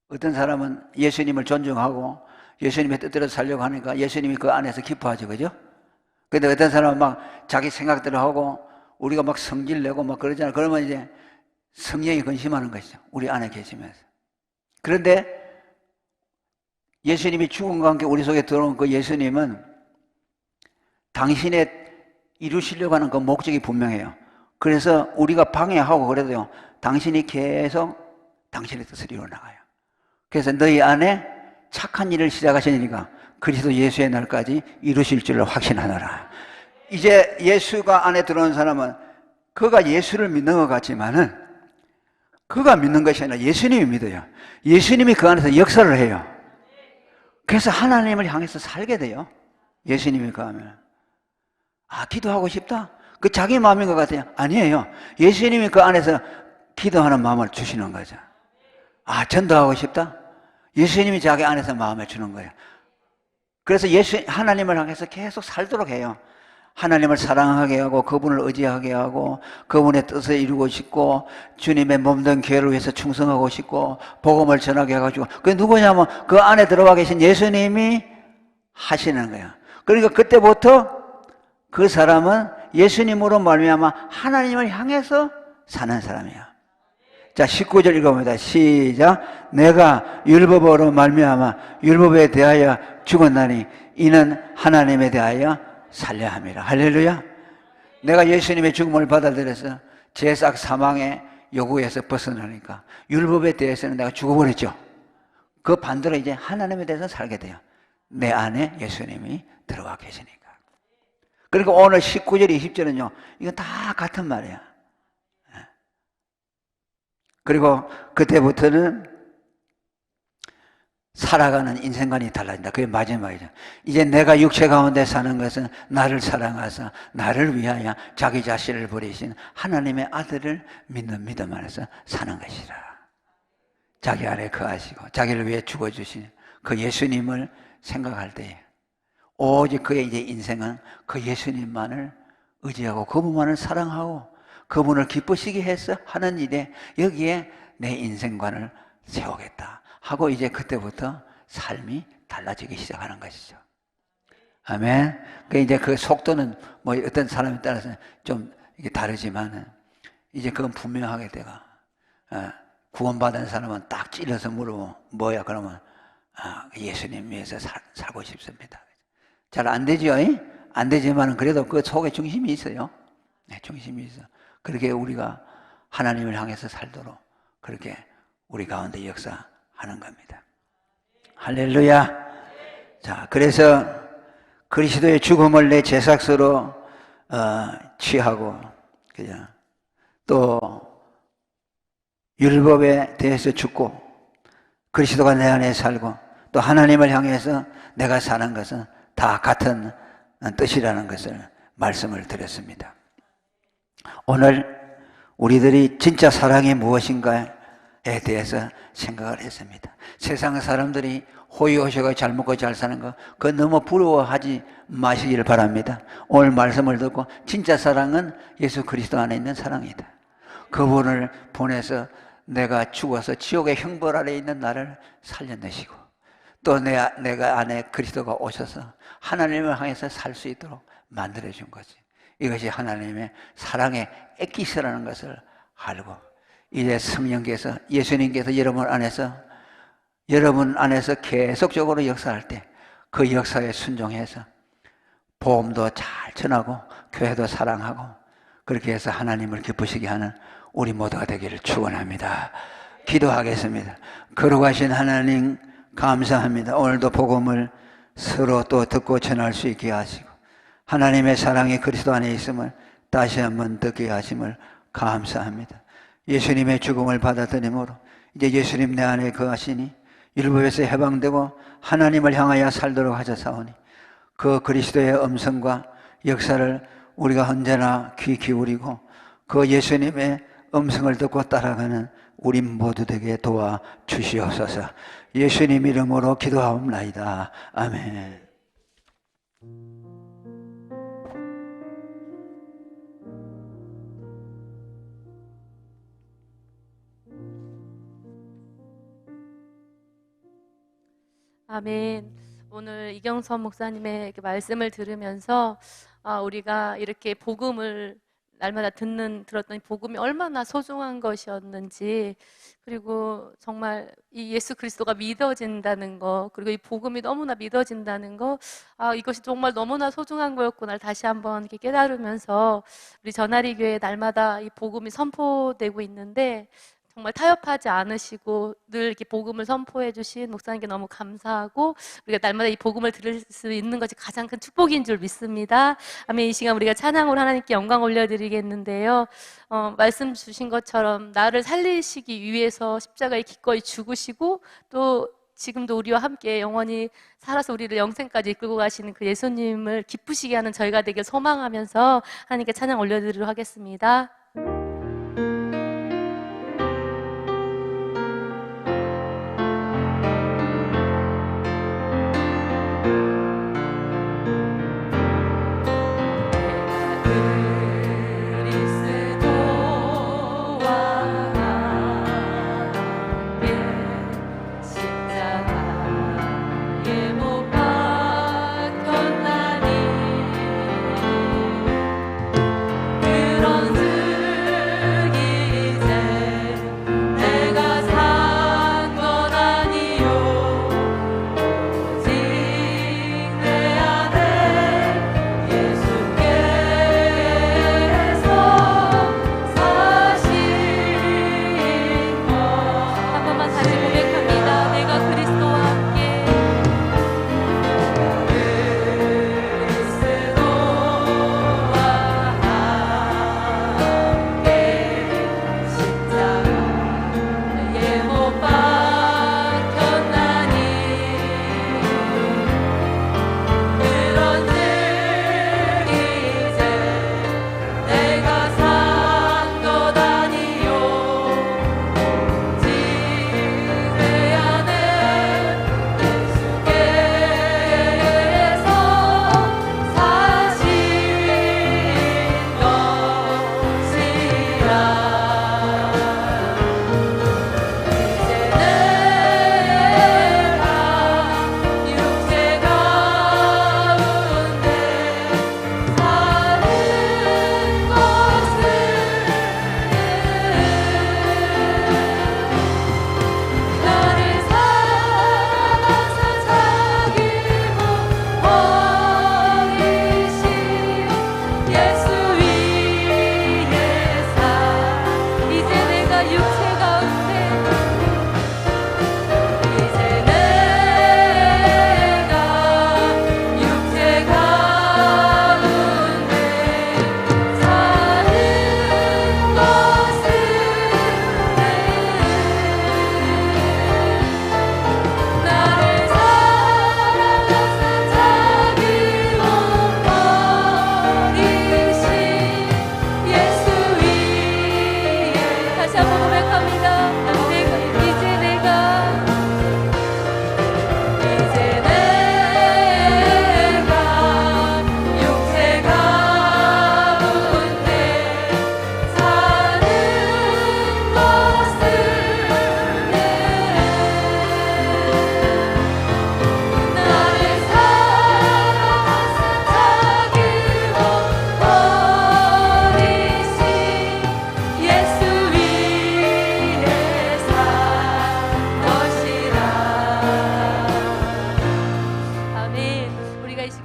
어떤 사람은 예수님을 존중하고 예수님의 뜻대로 살려고 하니까 예수님이 그 안에서 기뻐하죠. 그죠? 근데 어떤 사람은 막 자기 생각대로 하고 우리가 막 성질 내고 막 그러잖아요. 그러면 이제 성령이 근심하는 것이죠. 우리 안에 계시면서. 그런데 예수님이 죽음과 함께 우리 속에 들어온 그 예수님은 당신의 이루시려고 하는 그 목적이 분명해요. 그래서 우리가 방해하고 그래도요, 당신이 계속 당신의 뜻을 이루어나가요. 그래서 너희 안에 착한 일을 시작하시니까 그리스도 예수의 날까지 이루실 줄을 확신하노라. 이제 예수가 안에 들어온 사람은 그가 예수를 믿는 것 같지만은 그가 믿는 것이 아니라 예수님이 믿어요. 예수님이 그 안에서 역사를 해요. 그래서 하나님을 향해서 살게 돼요. 예수님이 그 하면. 아, 기도하고 싶다? 그 자기 마음인 것 같아요. 아니에요. 예수님이 그 안에서 기도하는 마음을 주시는 거죠. 아, 전도하고 싶다? 예수님이 자기 안에서 마음을 주는 거예요. 그래서 하나님을 향해서 계속 살도록 해요. 하나님을 사랑하게 하고 그분을 의지하게 하고 그분의 뜻을 이루고 싶고 주님의 몸된 교회를 위해서 충성하고 싶고 복음을 전하게 해가지고 그게 누구냐면 그 안에 들어와 계신 예수님이 하시는 거야. 그러니까 그때부터 그 사람은 예수님으로 말미암아 하나님을 향해서 사는 사람이야. 자, 19절 읽어봅니다. 시작. 내가 율법으로 말미암아 율법에 대하여 죽었나니 이는 하나님에 대하여 살려 함이라. 할렐루야. 내가 예수님의 죽음을 받아들여서 죄악 사망의 요구에서 벗어나니까 율법에 대해서는 내가 죽어버렸죠. 그 반대로 이제 하나님에 대해서 살게 돼요. 내 안에 예수님이 들어가 계시니까. 그러니까 오늘 19절, 20절은요, 이건 다 같은 말이야. 그리고 그때부터는 살아가는 인생관이 달라진다. 그게 마지막이죠. 이제 내가 육체 가운데 사는 것은 나를 사랑하사 나를 위하여 자기 자신을 버리신 하나님의 아들을 믿는 믿음 안에서 사는 것이라. 자기 안에 거하시고 자기를 위해 죽어주신 그 예수님을 생각할 때에 오직 그의 이제 인생은 그 예수님만을 의지하고 그분만을 사랑하고 그분을 기쁘시게 해서 하는 일에 여기에 내 인생관을 세우겠다 하고 이제 그때부터 삶이 달라지기 시작하는 것이죠. 아멘. 그 이제 그 속도는 뭐 어떤 사람에 따라서 좀 이게 다르지만 이제 그건 분명하게 돼가. 구원받은 사람은 딱 찔러서 물어 뭐야 그러면 예수님 위해서 살고 싶습니다. 잘 안 되죠? 안 되지만 그래도 그 속에 중심이 있어요. 네, 중심이 있어. 그렇게 우리가 하나님을 향해서 살도록 그렇게 우리 가운데 역사하는 겁니다. 할렐루야. 자, 그래서 그리스도의 죽음을 내 제삭스로 취하고 그죠? 또 율법에 대해서 죽고 그리스도가 내 안에 살고 또 하나님을 향해서 내가 사는 것은 다 같은 뜻이라는 것을 말씀을 드렸습니다. 오늘 우리들이 진짜 사랑이 무엇인가에 대해서 생각을 했습니다. 세상 사람들이 호의호식하게 잘 먹고 잘 사는 거 그거 너무 부러워하지 마시기를 바랍니다. 오늘 말씀을 듣고 진짜 사랑은 예수 그리스도 안에 있는 사랑이다. 그분을 보내서 내가 죽어서 지옥의 형벌 아래 있는 나를 살려내시고 또 내가 안에 그리스도가 오셔서 하나님을 향해서 살 수 있도록 만들어준 거지. 이것이 하나님의 사랑의 액기스라는 것을 알고 이제 성령께서 예수님께서 여러분 안에서 계속적으로 역사할 때 그 역사에 순종해서 복음도 잘 전하고 교회도 사랑하고 그렇게 해서 하나님을 기쁘시게 하는 우리 모두가 되기를 축원합니다. 기도하겠습니다. 거룩하신 하나님 감사합니다. 오늘도 복음을 서로 또 듣고 전할 수 있게 하시고 하나님의 사랑이 그리스도 안에 있음을 다시 한번 듣게 하심을 감사합니다. 예수님의 죽음을 받아들임으로 이제 예수님 내 안에 거하시니 율법에서 해방되고 하나님을 향하여 살도록 하셨사오니 그 그리스도의 음성과 역사를 우리가 언제나 귀 기울이고 그 예수님의 음성을 듣고 따라가는 우리 모두 되게 도와 주시옵소서. 예수님 이름으로 기도하옵나이다. 아멘. 아멘. 오늘 이경선 목사님의 말씀을 들으면서 우리가 이렇게 복음을 날마다 들었던 복음이 얼마나 소중한 것이었는지, 그리고 정말 이 예수 그리스도가 믿어진다는 거, 그리고 이 복음이 너무나 믿어진다는 거, 이것이 정말 너무나 소중한 거였구나 다시 한번 이렇게 깨달으면서 우리 전하리 교회 날마다 이 복음이 선포되고 있는데 정말 타협하지 않으시고 늘 이렇게 복음을 선포해 주신 목사님께 너무 감사하고 우리가 날마다 이 복음을 들을 수 있는 것이 가장 큰 축복인 줄 믿습니다. 아멘. 이 시간 우리가 찬양으로 하나님께 영광 올려드리겠는데요. 말씀 주신 것처럼 나를 살리시기 위해서 십자가에 기꺼이 죽으시고 또 지금도 우리와 함께 영원히 살아서 우리를 영생까지 이끌고 가시는 그 예수님을 기쁘시게 하는 저희가 되길 소망하면서 하나님께 찬양 올려드리도록 하겠습니다.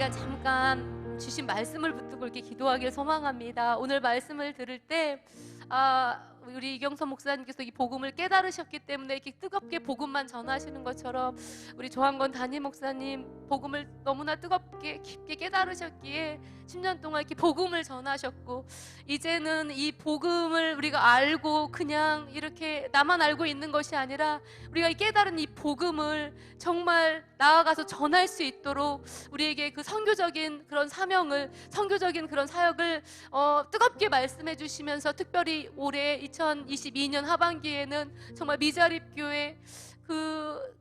우리가 잠깐 주신 말씀을 붙들고 이렇게 기도하길 소망합니다. 오늘 말씀을 들을 때 우리 이경서 목사님께서 이 복음을 깨달으셨기 때문에 이렇게 뜨겁게 복음만 전하시는 것처럼 우리 조한건 담임 목사님 복음을 너무나 뜨겁게 깊게 깨달으셨기에 10년 동안 이렇게 복음을 전하셨고, 이제는 이 복음을 우리가 알고 그냥 이렇게 나만 알고 있는 것이 아니라 우리가 깨달은 이 복음을 정말 나아가서 전할 수 있도록 우리에게 그 선교적인 그런 사명을, 선교적인 그런 사역을 뜨겁게 말씀해 주시면서, 특별히 올해 2022년 하반기에는 정말 미자립교회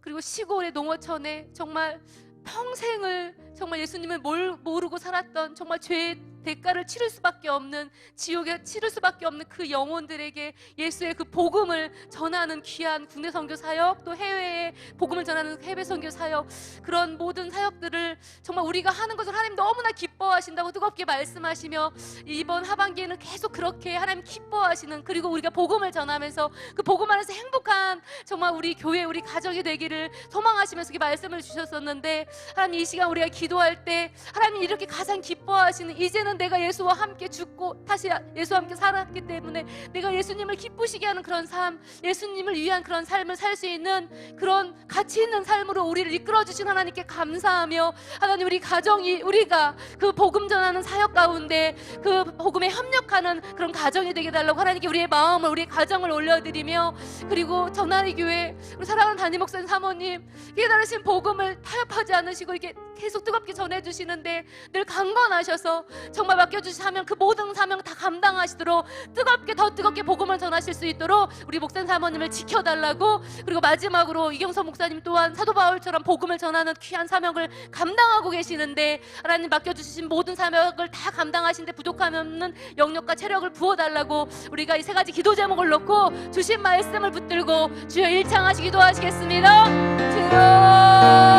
그리고 시골의 농어촌에 정말 평생을 정말 예수님을 모르고 살았던, 정말 죄의 대가를 치를 수밖에 없는, 지옥에 치를 수밖에 없는 그 영혼들에게 예수의 그 복음을 전하는 귀한 국내 선교 사역, 또 해외에 복음을 전하는 해외 선교 사역, 그런 모든 사역들을 정말 우리가 하는 것을 하나님 너무나 기뻐하신다고 뜨겁게 말씀하시며, 이번 하반기에는 계속 그렇게 하나님 기뻐하시는, 그리고 우리가 복음을 전하면서 그 복음 안에서 행복한 정말 우리 교회, 우리 가정이 되기를 소망하시면서 이렇게 말씀을 주셨었는데, 하나님 이 시간 우리가 기도할 때 하나님 이렇게 가장 기뻐하시는, 이제는 내가 예수와 함께 죽고 다시 예수와 함께 살았기 때문에 내가 예수님을 기쁘시게 하는 그런 삶, 예수님을 위한 그런 삶을 살 수 있는 그런 가치 있는 삶으로 우리를 이끌어 주신 하나님께 감사하며, 하나님 우리 가정이, 우리가 그 복음 전하는 사역 가운데 그 복음에 협력하는 그런 가정이 되게 달라고 하나님께 우리의 마음을, 우리의 가정을 올려드리며, 그리고 전하리 교회 우리 사랑하는 담임 목사님 사모님 깨달으신 복음을 타협하지 않으시고 이렇게 계속 뜨겁게 전해주시는데 늘 강건하셔서 정말 맡겨주신 사명, 그 모든 사명 다 감당하시도록 뜨겁게, 더 뜨겁게 복음을 전하실 수 있도록 우리 목사님 사모님을 지켜달라고, 그리고 마지막으로 이경서 목사님 또한 사도 바울처럼 복음을 전하는 귀한 사명을 감당하고 계시는데, 하나님 맡겨주신 모든 사명을 다 감당하시는데 부족함이 없는 영역과 체력을 부어달라고 우리가 이 세 가지 기도 제목을 놓고 주신 말씀을 붙들고 주여 일창하시 기도하시겠습니다. 주여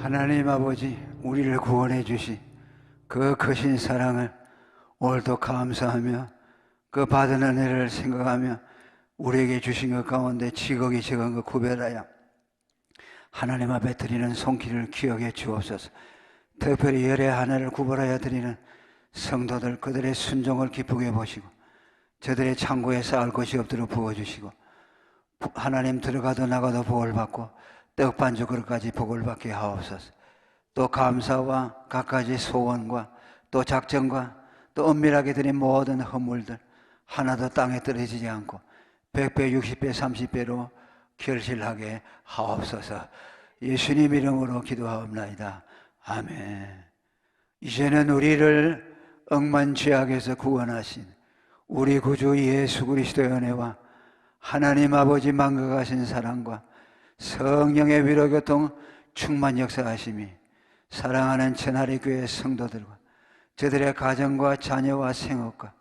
하나님 아버지, 우리를 구원해 주신 그 크신 사랑을 오늘도 감사하며 그 받은 은혜를 생각하며 우리에게 주신 것 가운데 지극히 적은 것 구별하여 하나님 앞에 드리는 손길을 기억해 주옵소서. 특별히 열의 하나를 구별하여 드리는 성도들, 그들의 순종을 기쁘게 보시고 저들의 창고에 쌓을 것이 없도록 부어주시고, 하나님 들어가도 나가도 복을 받고 떡반죽 그릇까지 복을 받게 하옵소서. 또 감사와 갖가지 소원과 또 작정과 또 은밀하게 드린 모든 허물들 하나도 땅에 떨어지지 않고 100배, 60배, 30배로 결실하게 하옵소서. 예수님 이름으로 기도하옵나이다. 아멘. 이제는 우리를 억만죄악에서 구원하신 우리 구주 예수 그리스도의 은혜와 하나님 아버지 만극하신 사랑과 성령의 위로교통 충만 역사하심이 사랑하는 천하리 교회 성도들과 저들의 가정과 자녀와 생업과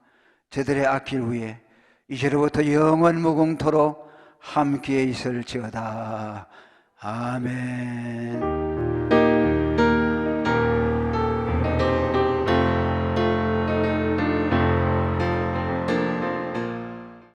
저들의 앞길 위에 이제로부터 영원 무궁토록 함께 있을지어다. 아멘.